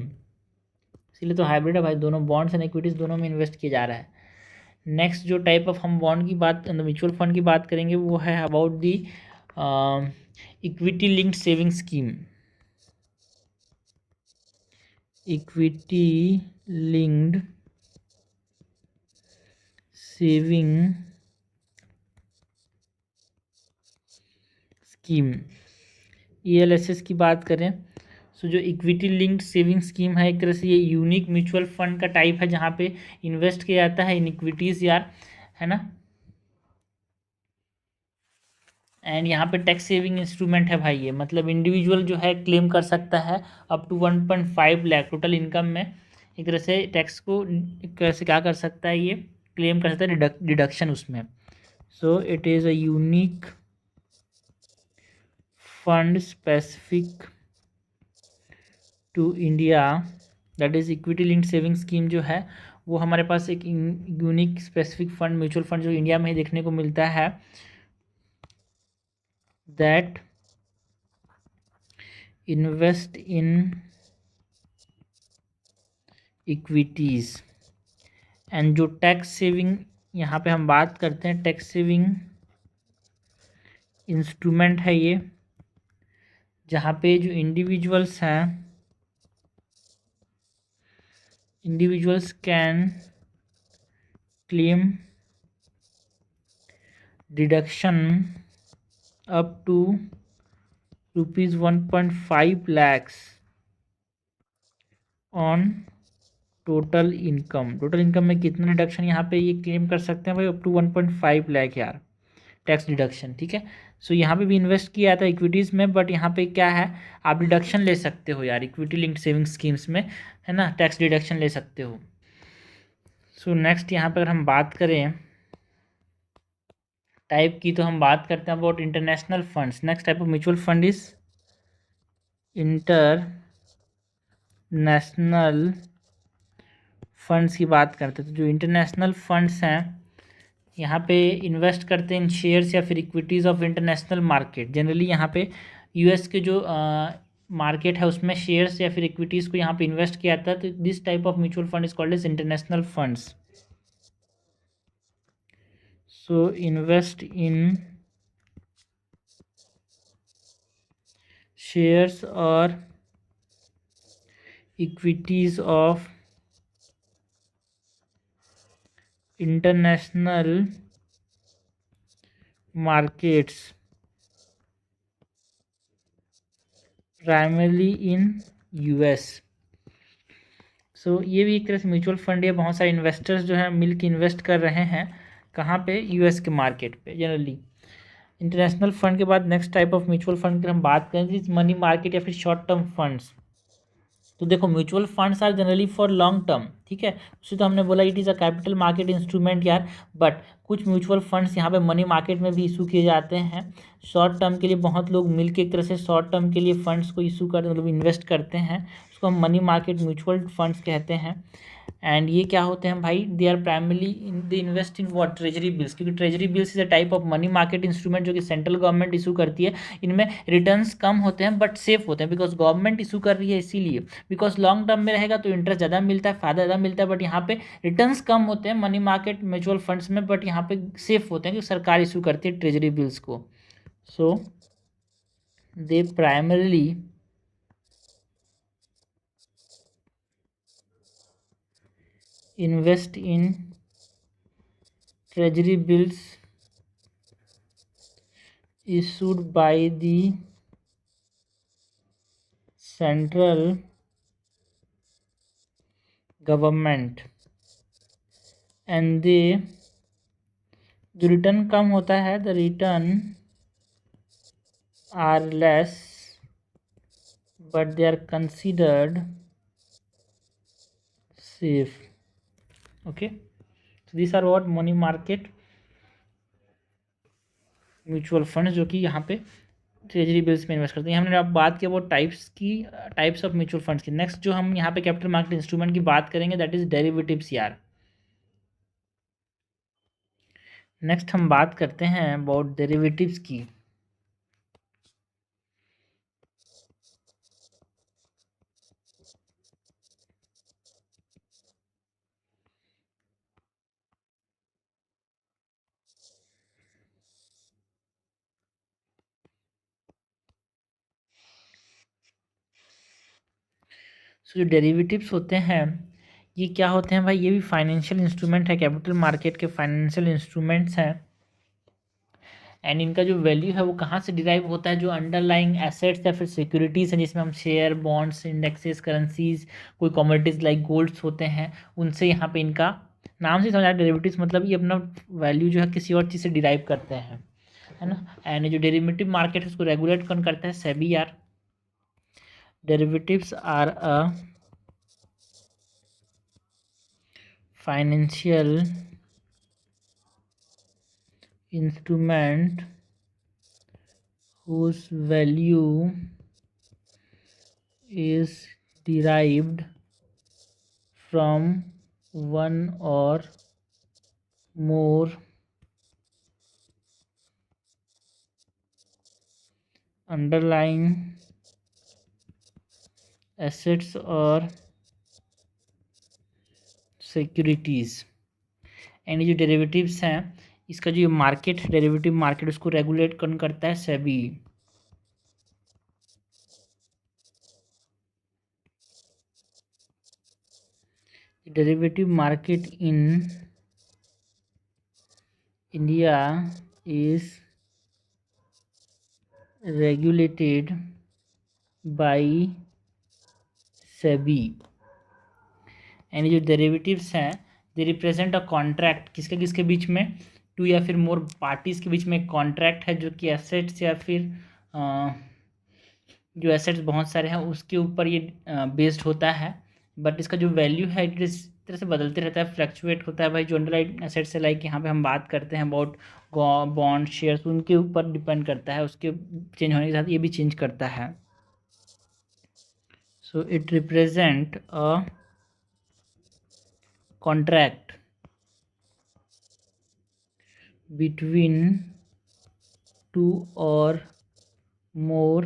इसलिए तो हाइब्रिड है भाई, दोनों बॉन्ड्स एंड इक्विटीज दोनों में इन्वेस्ट किया जा रहा है। नेक्स्ट जो टाइप ऑफ हम बॉन्ड की बात म्यूचुअल फंड की बात करेंगे वो है about the equity linked saving scheme. Equity linked saving scheme, ELSS की बात करें सो जो इक्विटी लिंक्ड सेविंग स्कीम है एक तरह से ये यूनिक म्यूचुअल फंड का टाइप है जहाँ पे इन्वेस्ट किया जाता है इन इक्विटीज़ यार, है ना, एंड यहाँ पे टैक्स सेविंग इंस्ट्रूमेंट है भाई ये, मतलब इंडिविजुअल जो है क्लेम कर सकता है up to 1.5 lakh total income में, एक तरह से टैक्स को एक तरह से क्या कर सकता है, ये क्लेम कर सकता है डिडक्शन उसमें। So it is a unique fund specific to India, that is equity linked saving scheme जो है वो हमारे पास एक unique specific fund mutual fund जो इंडिया में ही देखने को मिलता है, that invest in equities and जो टैक्स सेविंग यहाँ पे हम बात करते हैं, टैक्स सेविंग इंस्ट्रूमेंट है ये, जहाँ पे जो इंडिविजुअल्स हैं, individuals can claim deduction up to ₹1.5 lakhs on total income. Total income में कितना डिडक्शन यहाँ पे ये क्लेम कर सकते हैं भाई, अप टू 1.5 लाख यार, टैक्स डिडक्शन, ठीक है। सो यहाँ पे भी इन्वेस्ट किया था इक्विटीज़ में, बट यहाँ पे क्या है, आप डिडक्शन ले सकते हो यार इक्विटी लिंक्ड सेविंग स्कीम्स में, है ना, टैक्स डिडक्शन ले सकते हो। सो नेक्स्ट यहाँ पर अगर हम बात करें टाइप की, तो हम बात करते हैं about international funds. Next type of mutual fund is international funds की बात करते हैं। तो जो इंटरनेशनल फंड्स हैं यहाँ पे इन्वेस्ट करते हैं इन शेयर्स या फिर equities of international market. Generally यहाँ पे यूएस के जो मार्केट है उसमें शेयर्स या फिर इक्विटीज़ को यहाँ पे इन्वेस्ट किया जाता है। तो this type of mutual fund is called as international funds. So invest in shares और equities of international markets primarily in US. So ये भी एक तरह से म्यूचुअल फंड है। बहुत सारे इन्वेस्टर्स जो हैं मिल के इन्वेस्ट कर रहे हैं कहाँ पे, यूएस के मार्केट पे जनरली। इंटरनेशनल फंड के बाद next type of mutual fund की हम बात करें मनी मार्केट या फिर शॉर्ट टर्म फंड्स। तो देखो mutual funds are generally for long term, ठीक है। उसे तो हमने बोला it is a capital market instrument यार, बट कुछ म्यूचुअल फंड्स यहाँ पे मनी मार्केट में भी इशू किए जाते हैं शॉर्ट टर्म के लिए। बहुत लोग मिलके एक तरह से शॉर्ट टर्म के लिए फंड्स को इशू करते मतलब इन्वेस्ट करते हैं, उसको हम मनी मार्केट म्यूचुअल फंड्स कहते हैं। एंड ये क्या होते हैं भाई, they are primarily they invest in what, treasury bills, क्योंकि treasury bills is a type of money market instrument जो कि सेंट्रल गवर्नमेंट इशू करती है। इनमें रिटर्न्स कम होते हैं बट सेफ होते हैं, बिकॉज गवर्नमेंट इशू कर रही है इसीलिए। बिकॉज लॉन्ग टर्म में रहेगा तो इंटरेस्ट ज़्यादा मिलता है, फ़ायदा ज़्यादा मिलता है, बट यहाँ पे रिटर्न्स कम होते हैं मनी मार्केट म्यूचुअल फंड्स में, बट यहाँ पे सेफ होते हैं क्योंकि सरकार इशू करती है ट्रेजरी बिल्स को। सो दे primarily invest in treasury bills issued by the central government and they जो रिटर्न कम होता है the return are less but they are considered safe. Okay, so these are what money market mutual funds जो कि यहाँ पे treasury bills में invest करते हैं। हमने अब बात की about types of mutual funds की। नेक्स्ट जो हम यहाँ पे कैपिटल मार्केट इंस्ट्रूमेंट की बात करेंगे दैट इज डेरिवेटिव्स यार। नेक्स्ट हम बात करते हैं अबाउट डेरिवेटिव्स की। सो जो डेरिवेटिव्स होते हैं ये क्या होते हैं भाई, ये भी फाइनेंशियल इंस्ट्रूमेंट है, कैपिटल मार्केट के फाइनेंशियल इंस्ट्रूमेंट्स हैं। एंड इनका जो वैल्यू है वो कहाँ से डिराइव होता है, जो अंडरलाइंग एसेट्स या फिर सिक्योरिटीज़ हैं जिसमें हम शेयर, बॉन्ड्स, इंडेक्सेस, करेंसीज, कोई कमोडिटीज़ लाइक गोल्ड्स होते हैं, उनसे यहाँ पे इनका नाम से समझा डेरिवेटिव्स मतलब ये अपना वैल्यू जो है किसी और चीज़ से डिराइव करते हैं, है ना। एंड जो डेरिवेटिव मार्केट है उसको रेगुलेट कौन करता है, सेबी यार। Derivatives are a financial instrument whose value is derived from one or more underlying assets or securities। And ये जो डेरिवेटिव्स हैं इसका जो मार्केट डेरिवेटिव मार्केट उसको रेगुलेट कौन करता है, SEBI. Derivative market in India is regulated by SEBI. And जो डेरिवेटिव्स हैं दे रिप्रेजेंट अ कॉन्ट्रैक्ट किसके किसके बीच में, टू या फिर मोर पार्टीज़ के बीच में कॉन्ट्रैक्ट है जो कि एसेट्स या फिर जो एसेट्स बहुत सारे हैं उसके ऊपर ये बेस्ड होता है। बट इसका जो वैल्यू है इट इस तरह से बदलते रहता है, फ्लक्चुएट होता है भाई। जो अंडरलाइन एसेट्स है लाइक यहाँ पे हम बात करते हैं अबाउट बॉन्ड शेयर्स, उनके ऊपर डिपेंड करता है, उसके चेंज होने के साथ ये भी चेंज करता है। So it represent a contract between two or more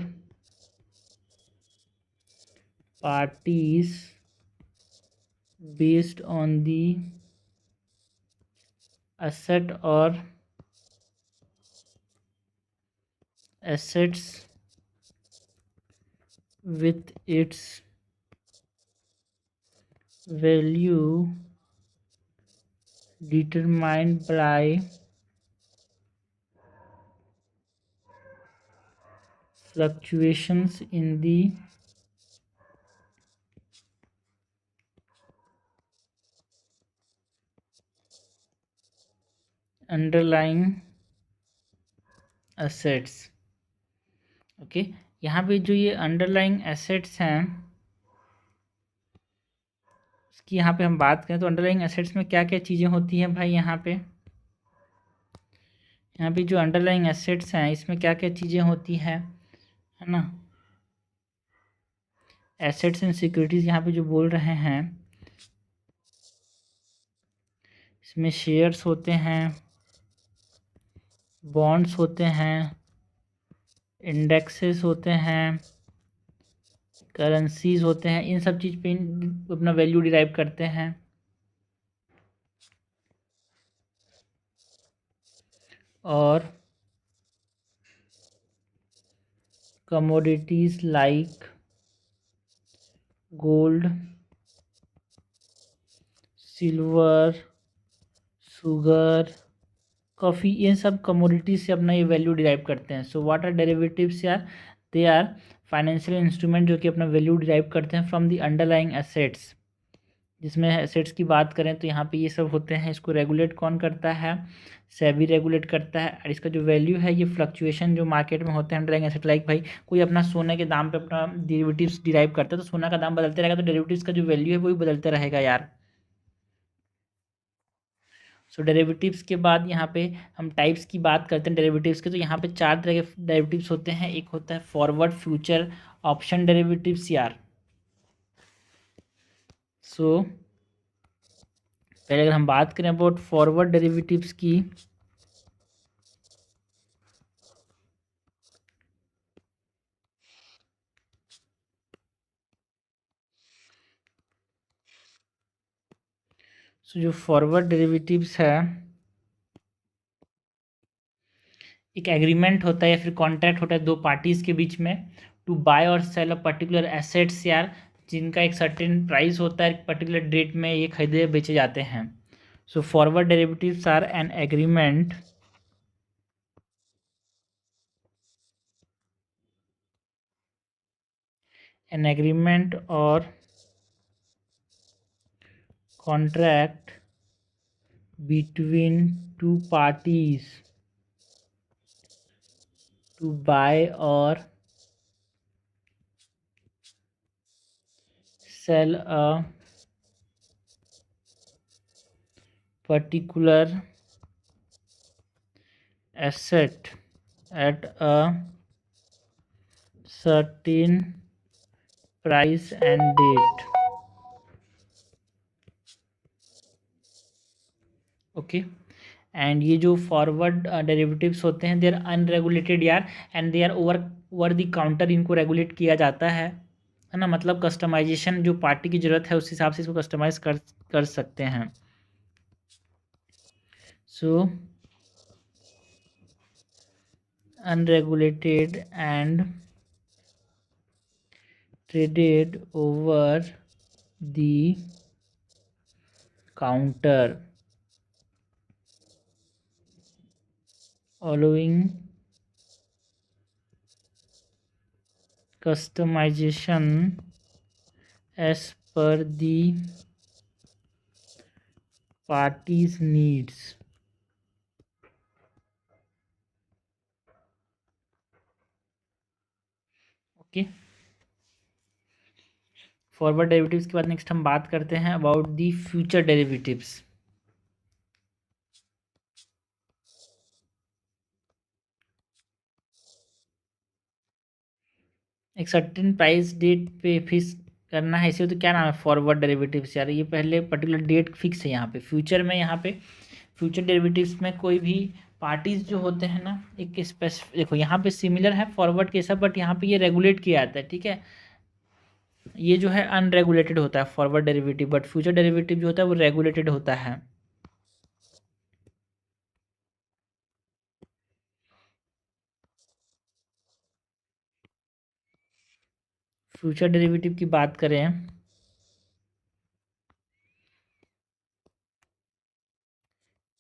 parties based on the asset or assets with its value determined by fluctuations in the underlying assets। Okay, यहाँ पे जो ये अंडरलाइंग एसेट्स हैं उसकी यहाँ पे हम बात करें तो अंडरलाइंग एसेट्स में क्या क्या चीज़ें होती हैं भाई। यहाँ पे जो अंडरलाइंग एसेट्स हैं इसमें क्या क्या चीज़ें होती हैं, है ना। एसेट्स एंड सिक्योरिटीज़ यहाँ पे जो बोल रहे हैं इसमें शेयर्स होते हैं, बॉन्ड्स होते हैं, इंडेक्सेस होते हैं, करेंसीज होते हैं। इन सब चीज़ पे अपना वैल्यू डिराइव करते हैं। और commodities like gold, silver, sugar, coffee, ये सब कमोडिटीज से अपना ये वैल्यू डिराइव करते हैं। सो व्हाट आर डेरिवेटिव्स यार, दे आर फाइनेंशियल इंस्ट्रूमेंट जो कि अपना वैल्यू डिराइव करते हैं फ्रॉम द अंडरलाइंग एसेट्स। जिसमें एसेट्स की बात करें तो यहाँ पे ये सब होते हैं। इसको रेगुलेट कौन करता है, सेबी रेगुलेट करता है। और इसका जो वैल्यू है ये फ्लक्चुएशन जो मार्केट में होते हैं अंडरलाइंग एसेट लाइक भाई कोई अपना सोने के दाम पे अपना डेरिवेटिव्स डिराइव करता है तो सोना का दाम बदलते रहेगा तो डेरिवेटिव्स का जो वैल्यू है वो भी बदलते रहेगा यार। सो डेरिवेटिव्स के बाद यहाँ पे हम टाइप्स की बात करते हैं डेरिवेटिव्स के। तो यहाँ पे चार तरह के डेरिवेटिव्स होते हैं। एक होता है फॉरवर्ड, फ्यूचर, ऑप्शन डेरिवेटिव्स यार। सो पहले अगर हम बात करें अबाउट फॉरवर्ड डेरिवेटिव्स की जो फॉरवर्ड डेरिवेटिव्स है एक एग्रीमेंट होता है या फिर कॉन्ट्रैक्ट होता है दो पार्टीज के बीच में टू बाय और सेल अ पर्टिकुलर एसेट्स यार, जिनका एक सर्टेन प्राइस होता है, एक पर्टिकुलर डेट में ये खरीदे बेचे जाते हैं। So forward derivatives are an agreement और contract between two parties to buy or sell a particular asset at a certain price and date। Okay, and ये जो फॉरवर्ड डेरिवेटिव्स होते हैं दे आर अनरेगुलेटेड यार, and they are over the counter. इनको regulate किया जाता है ना। मतलब कस्टमाइजेशन जो पार्टी की ज़रूरत है उस हिसाब से इसको कस्टमाइज कर सकते हैं। सो unregulated and traded over the counter, allowing customization as per the party's needs। Okay, forward derivatives के बाद नेक्स्ट हम बात करते हैं अबाउट दी फ्यूचर डेरिवेटिव्स। एक सर्टेन प्राइस डेट पे फिक्स करना है इसे, तो क्या नाम है, फॉरवर्ड डेरिवेटिव्स यार। ये पहले पर्टिकुलर डेट फिक्स है यहाँ पे। फ्यूचर में यहाँ पे फ्यूचर डेरिवेटिव्स में कोई भी पार्टीज जो होते हैं ना, एक स्पेसिफिक, देखो यहाँ पे सिमिलर है फॉरवर्ड के सब, बट यहाँ पे ये रेगुलेट किया जाता है, ठीक है। ये जो है अनरेगुलेटेड होता है forward derivative, but future derivative जो होता है वो रेगुलेटेड होता है। फ्यूचर डेरिवेटिव की बात करें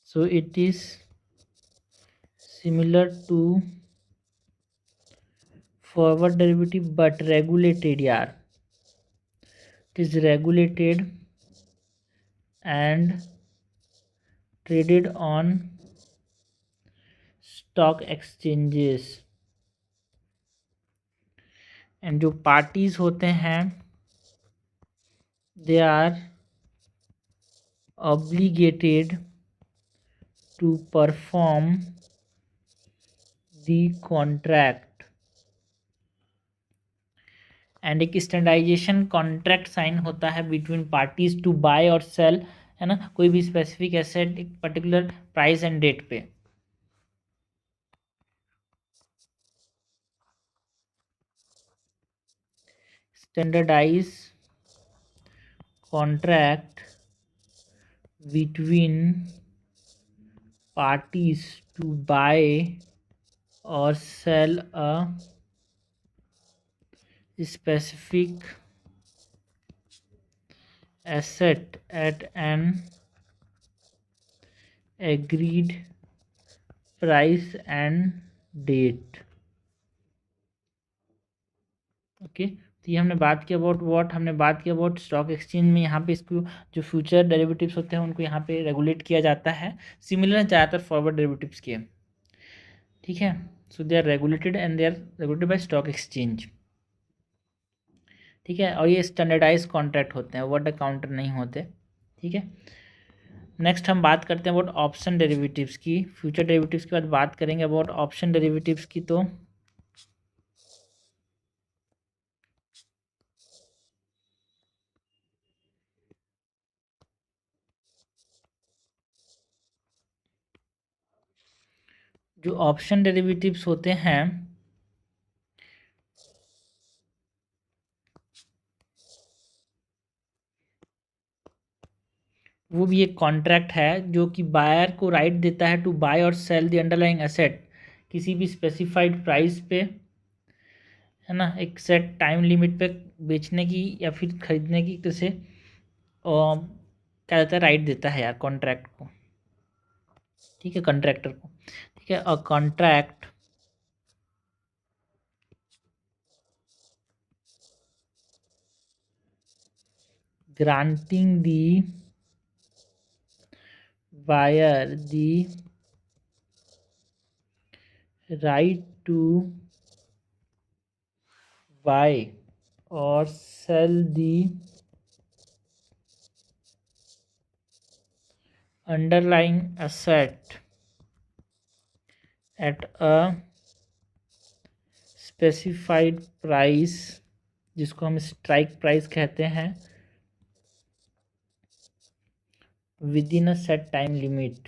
so it is similar to forward derivative but regulated यार, it is regulated and traded on stock exchanges, and जो पार्टीज होते हैं they are obligated to perform the contract, and एक स्टैंडर्डाइजेशन कॉन्ट्रैक्ट साइन होता है बिटवीन पार्टीज टू बाय और sell, है ना, कोई भी स्पेसिफिक एसेट एक पर्टिकुलर प्राइस एंड डेट पे। Standardize contract between parties to buy और sell a specific asset at an agreed price and date। Okay, तो ये हमने बात की अबाउट व्हाट, हमने बात की अबाउट स्टॉक एक्सचेंज में। यहाँ पे इसको जो फ्यूचर डेरिवेटिव्स होते हैं उनको यहाँ पे रेगुलेट किया जाता है, सिमिलर है ज़्यादातर फॉरवर्ड डेरिवेटिव्स के, ठीक है। So they are regulated and they are regulated by stock exchange, ठीक है। और ये स्टैंडर्डाइज कॉन्ट्रैक्ट होते हैं, वर्ड काउंटर नहीं होते, ठीक है। नेक्स्ट हम बात करते हैं अबाउट ऑप्शन डेरिवेटिव्स की। फ्यूचर डेरिवेटिव्स के बाद बात करेंगे अबाउट ऑप्शन डेरिवेटिव्स की। तो जो ऑप्शन डेरिवेटिव्स होते हैं वो भी एक कॉन्ट्रैक्ट है जो कि बायर को राइट देता है टू बाय और सेल द अंडरलाइंग एसेट किसी भी स्पेसिफाइड प्राइस पे, है ना, एक सेट टाइम लिमिट पे बेचने की या फिर खरीदने की, कैसे और क्या कहता है, राइट देता है यार कॉन्ट्रैक्ट को, ठीक है, कॉन्ट्रैक्टर को, ठीक है। A contract granting the buyer the right to buy or sell the underlying asset at a specified price, जिसको हम स्ट्राइक प्राइस कहते हैं, with in a set time limit.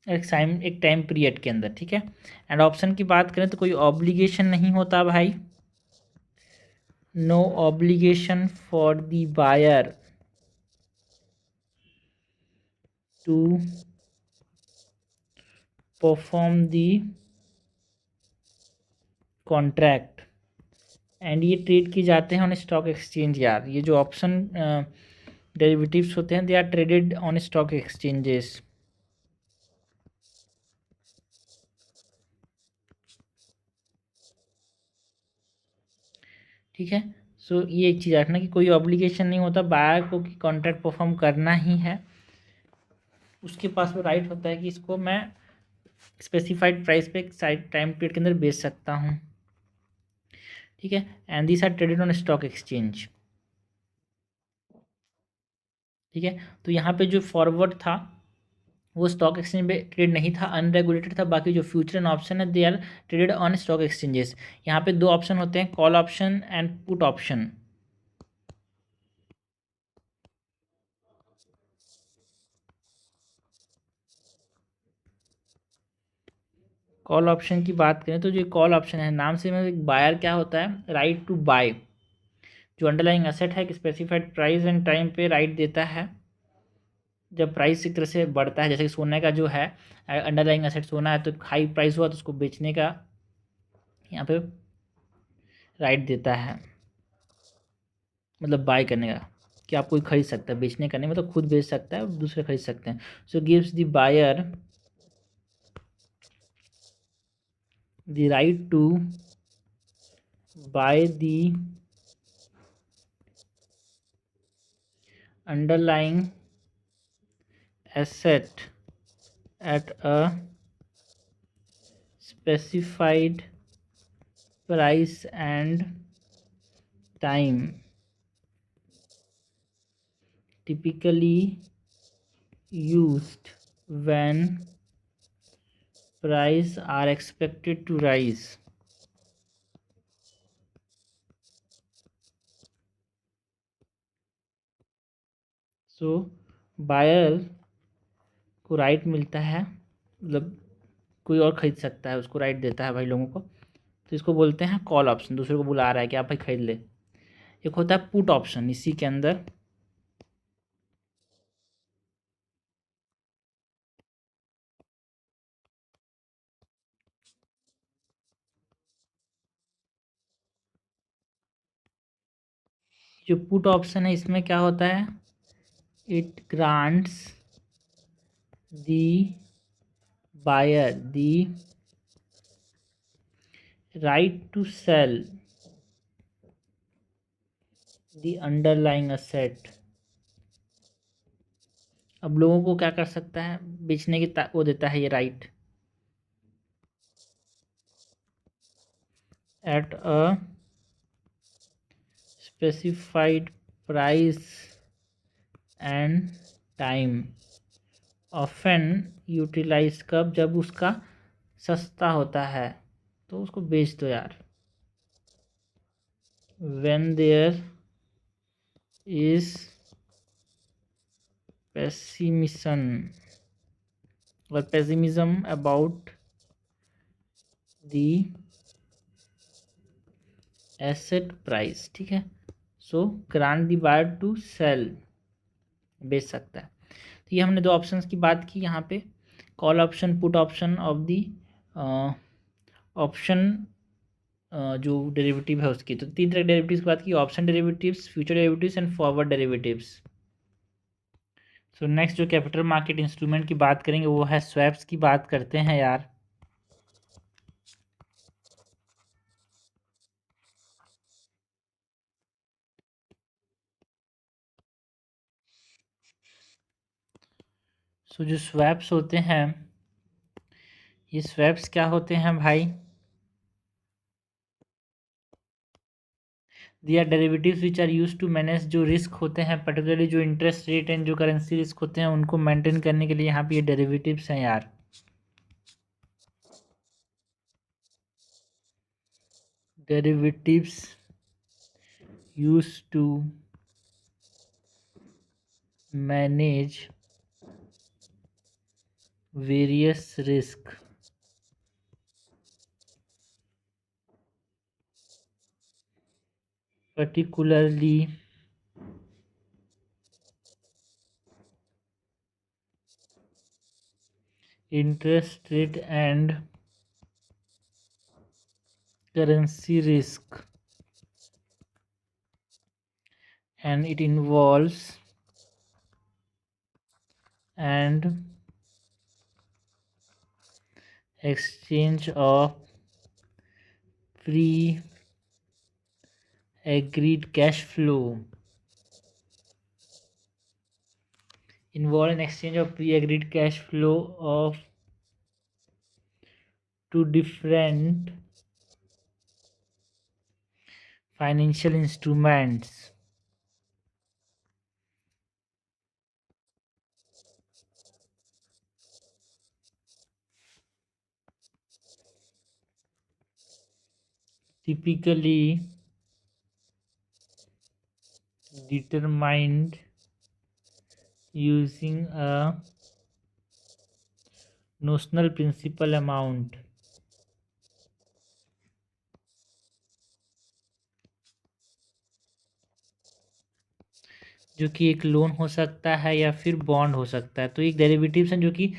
एक टाइम पीरियड के अंदर, ठीक है। एंड ऑप्शन की बात करें तो कोई ऑब्लिगेशन नहीं होता भाई, no obligation for the buyer to perform the contract, and ये ट्रेड किए जाते हैं ऑन स्टॉक एक्सचेंज यार। ये जो ऑप्शन डेरिवेटिव्स होते हैं they are traded on stock exchanges, ठीक है। सो ये एक चीज़ रखना कि कोई ऑब्लिगेशन नहीं होता बायर को कि कॉन्ट्रैक्ट परफॉर्म करना ही है, उसके पास वो राइट होता है कि इसको मैं स्पेसिफाइड प्राइस पे टाइम पीरियड के अंदर बेच सकता हूँ, ठीक है। And this are traded on stock exchange, ठीक है। तो यहाँ पे जो फॉरवर्ड था वो स्टॉक एक्सचेंज पे ट्रेड नहीं था, अनरेगुलेटेड था। बाकी जो फ्यूचर एंड ऑप्शन है they are traded on stock exchanges. यहाँ पे दो ऑप्शन होते हैं, call option and put option. Call option की बात करें तो जो कॉल ऑप्शन है, नाम से में बायर क्या होता है, राइट टू बाय। जो अंडरलाइंग एसेट है कि स्पेसिफाइड प्राइस एंड टाइम पे राइट देता है। जब प्राइस एक तरह से बढ़ता है, जैसे कि सोने का जो है अंडरलाइंग एसेट सोना है, तो हाई प्राइस हुआ तो उसको बेचने का यहाँ पे राइट देता है, मतलब बाय करने का, कि आप कोई खरीद सकता है, बेचने का नहीं, मतलब खुद बेच सकता है और दूसरे खरीद सकते हैं। So gives the buyer the right to buy the underlying asset at a specified price and time, typically used when prices are expected to rise. So buyer को राइट मिलता है, मतलब कोई और खरीद सकता है, उसको राइट देता है भाई लोगों को, तो इसको बोलते हैं कॉल ऑप्शन। दूसरे को बुला रहा है कि आप भाई खरीद ले। एक होता है पुट ऑप्शन, इसी के अंदर जो पुट ऑप्शन है इसमें क्या होता है, it grants the buyer the right to sell the underlying asset। अब लोगों को क्या कर सकता है, बेचने की वो देता है ये right, at a specified price and time, often utilize कब, जब उसका सस्ता होता है तो उसको बेच दो यार। व्हेन देयर इज पेसिमिसन और pessimism about the asset price, ठीक है। So grant the buyer to sell, बेच सकता है। तो ये हमने दो ऑप्शंस की बात की यहाँ पे, call option, put option of the option, जो डेरिवेटिव है उसकी। तो तीन तरह के डेरिवेटिव्स की बात की, option derivatives, future derivatives and forward derivatives. So next जो कैपिटल मार्केट इंस्ट्रूमेंट की बात करेंगे वो है स्वैप्स की बात करते हैं यार। सो जो स्वैप्स होते हैं, ये स्वैप्स क्या होते हैं भाई, they are derivatives which are use to manage, जो रिस्क होते हैं पर्टिकुलरली जो इंटरेस्ट रेट एंड जो करेंसी रिस्क होते हैं उनको मेंटेन करने के लिए यहाँ पे ये डेरिवेटिव्स हैं यार। Derivatives use to manage various risk, particularly interest rate and currency risk, and it involves and exchange of pre-agreed cash flow involve an exchange of pre-agreed cash flow of two different financial instruments. Typically determined using a notional principal amount, जो कि एक loan हो सकता है या फिर bond हो सकता है। तो एक डेरिवेटिव्स हैं जो कि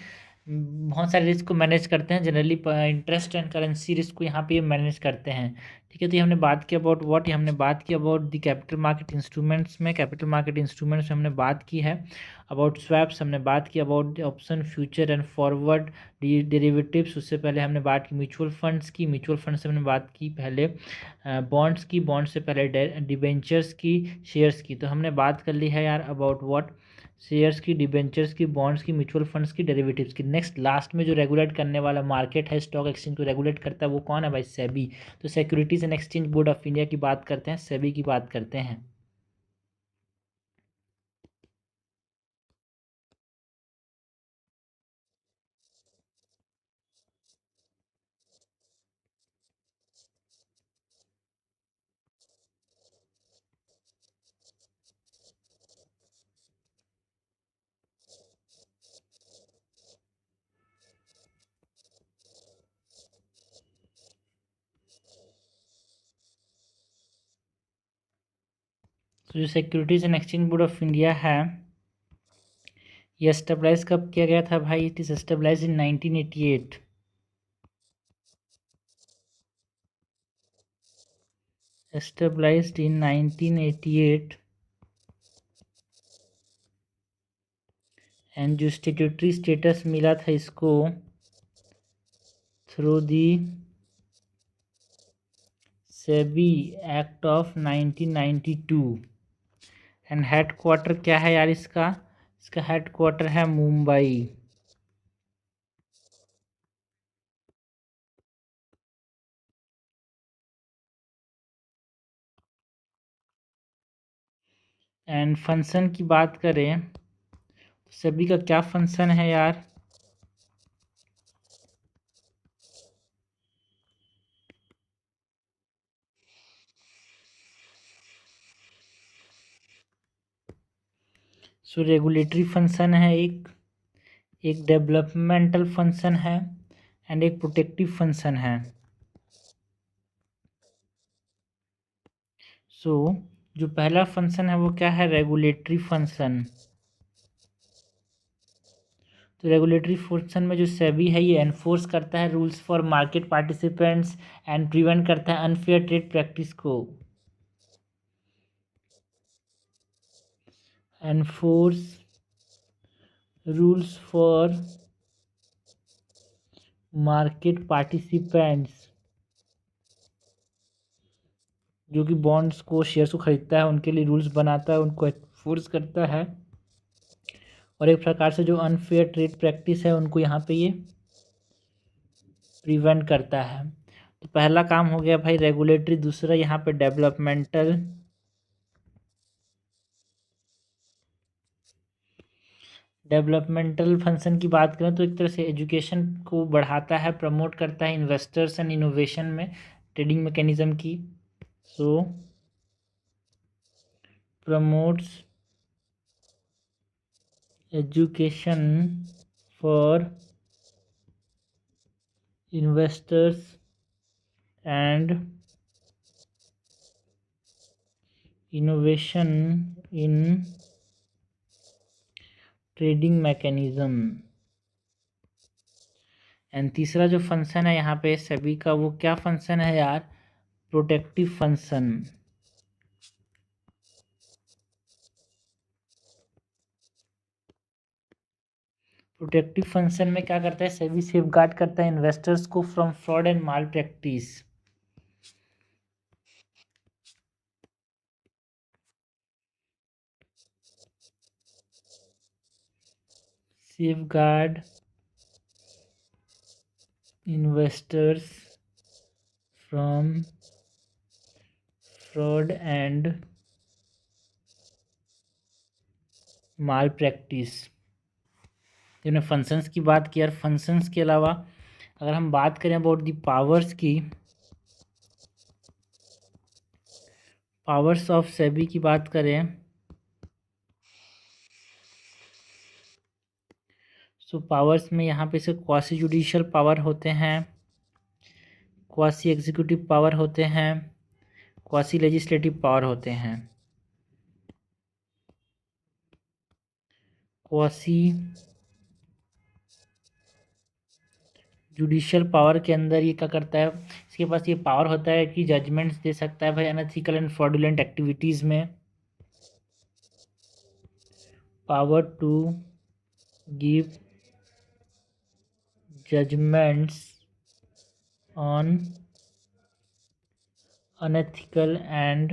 बहुत सारे रिस्क को मैनेज करते हैं। Generally interest and currency risk को यहाँ पे ये मैनेज करते हैं। ठीक है, तो ये हमने बात की अबाउट व्हाट, ये हमने बात की about the capital market instruments में। कैपिटल मार्केट इंस्ट्रूमेंट्स में हमने बात की है अबाउट स्वैप्स, हमने बात की about option, future and forward derivatives. उससे पहले हमने बात की म्यूचुअल फंड्स की, म्यूचुअल फंड से हमने बात की पहले बॉन्ड्स की, बॉन्ड से पहले डिबेंचर्स की, शेयर्स की। तो हमने बात कर ली है यार अबाउट व्हाट, शेयर्स की, डिबेंचर्स की, बॉन्ड्स की, म्यूचुअल फंड्स की, डेरिवेटिव्स की। नेक्स्ट लास्ट में जो रेगुलेट करने वाला मार्केट है, स्टॉक एक्सचेंज को रेगुलेट करता है, वो कौन है भाई? सेबी। तो securities and exchange board of India की बात करते हैं, सेबी की बात करते हैं। तो जो securities and exchange board of India है, ये एस्टेब्लाइज कब किया गया था भाई? It is established in 1988। established in 1988। And जो स्टेट्यूटरी स्टेटस मिला था इसको through the SEBI act of 1992। And headquarter क्या है यार इसका? इसका हेड क्वार्टर है मुंबई। एंड फंक्शन की बात करें तो सेबी का क्या फंक्शन है यार? सो रेगुलेटरी फंक्शन है एक डेवलपमेंटल फंक्शन है एंड एक प्रोटेक्टिव फंक्शन है। सो जो पहला फंक्शन है वो क्या है? Regulatory function. तो रेगुलेटरी फंक्शन में जो सेबी है ये एनफोर्स करता है rules for market participants and prevent करता है अनफेयर ट्रेड प्रैक्टिस को। Enforce rules for market participants, जो कि बॉन्ड्स को, शेयर्स को खरीदता है उनके लिए रूल्स बनाता है, उनको एनफोर्स करता है। और एक प्रकार से जो अनफेयर ट्रेड प्रैक्टिस है उनको यहाँ पे ये प्रिवेंट करता है। तो पहला काम हो गया भाई रेगुलेटरी, दूसरा यहाँ पे डेवलपमेंटल। डेवलपमेंटल फंक्शन की बात करें तो एक तरह से एजुकेशन को बढ़ाता है, प्रमोट करता है इन्वेस्टर्स एंड इनोवेशन में, ट्रेडिंग मैकेनिज्म की। So promotes education for investors and innovation in trading mechanism. And तीसरा जो फंक्शन है यहाँ पे सभी का, वो क्या फंक्शन है यार? Protective function. प्रोटेक्टिव फंक्शन में क्या करता है? सेबी सेफ गार्ड करता है इन्वेस्टर्स को from fraud and mall practice. safeguard investors from fraud and mall practice. जिन्होंने फंक्शंस की बात की यार, फंक्शंस के अलावा अगर हम बात करें अबाउट दी पावर्स की, पावर्स ऑफ सेबी की बात करें, सो पावर्स में यहाँ पे से क्वासी जुडिशियल पावर होते हैं, क्वासी एग्जीक्यूटिव पावर होते हैं, क्वासी लेजिस्लेटिव पावर होते हैं। क्वासी जुडिशियल पावर के अंदर ये क्या करता है, इसके पास ये पावर होता है कि जजमेंट्स दे सकता है भाई अनएथिकल एंड फ्रॉडुलेंट एक्टिविटीज़ में, power to give judgements on unethical and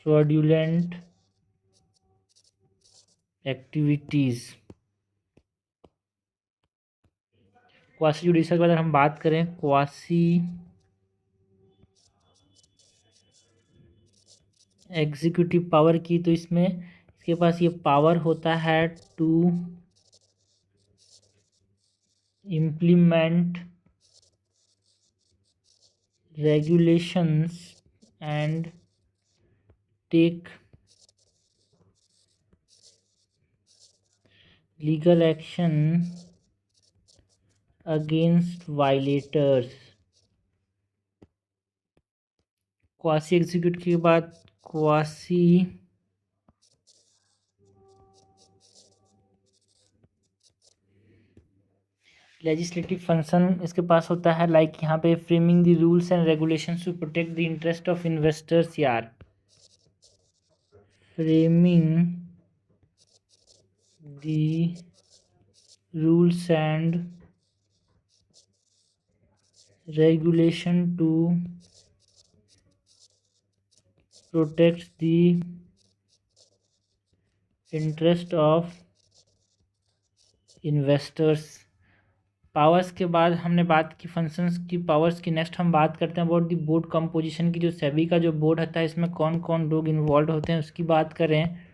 fraudulent activities. Quasi judicial की अगर हम बात करें, क्वासी एग्जीक्यूटिव पावर की, तो इसमें इसके पास ये पावर होता है to implement regulations and take legal action against violators। Quasi executive के बाद क्वासी लेजिस्लेटिव फंक्शन इसके पास होता है, लाइक यहाँ पे framing the rules and regulations to protect the interest of investors यार, framing the rules and regulation to protect the interest of investors. Powers के बाद हमने बात की फंक्शंस की, पावर्स की। नेक्स्ट हम बात करते हैं अबाउट दी बोर्ड कंपोजिशन की। जो सेबी का जो बोर्ड होता है इसमें कौन कौन लोग इन्वॉल्व होते हैं उसकी बात करें।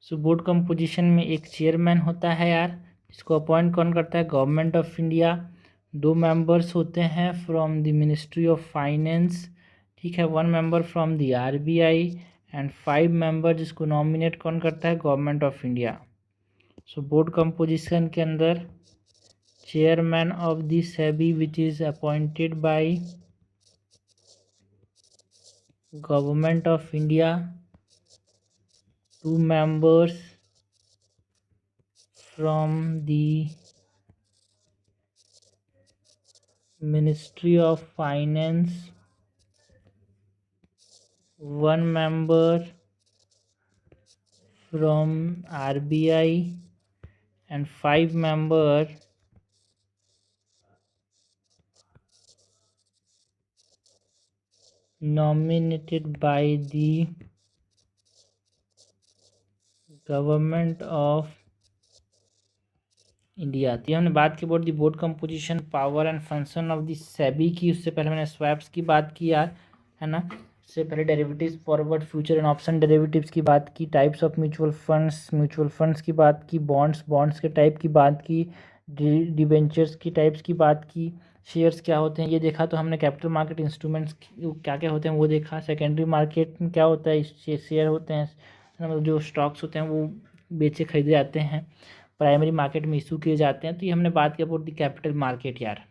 सो बोर्ड कंपोजिशन में एक चेयरमैन होता है यार, जिसको अपॉइंट कौन करता है, गवर्नमेंट ऑफ इंडिया। 2 मेंबर्स होते हैं from the ministry of finance, ठीक है, 1 member from the RBI and 5 member जिसको नॉमिनेट कौन करता है, government of India. So board composition के अंदर chairman of the SEBI which is appointed by government of India, 2 members from the Ministry of Finance, 1 member from RBI and 5 member nominated by the government of India. तो हमने बात की about the board composition, power and function of the SEBI की। उससे पहले मैंने swaps की बात की यार, है ना। उससे पहले derivatives, forward, future and option derivatives की बात की, टाइप्स ऑफ म्यूचुअल फंड्स की बात की, बॉन्ड्स के टाइप की बात की, डिबेंचर्स की टाइप्स की बात की, शेयर्स क्या होते हैं ये देखा। तो हमने कैपिटल मार्केट इंस्ट्रूमेंट्स क्या क्या होते हैं वो देखा। सेकेंडरी मार्केट में क्या होता है, शेयर होते हैं, मतलब जो स्टॉक्स होते हैं वो बेचे खरीदे जाते हैं। प्राइमरी मार्केट में इशू किए जाते हैं। तो ये हमने बात की अबाउट द कैपिटल मार्केट यार।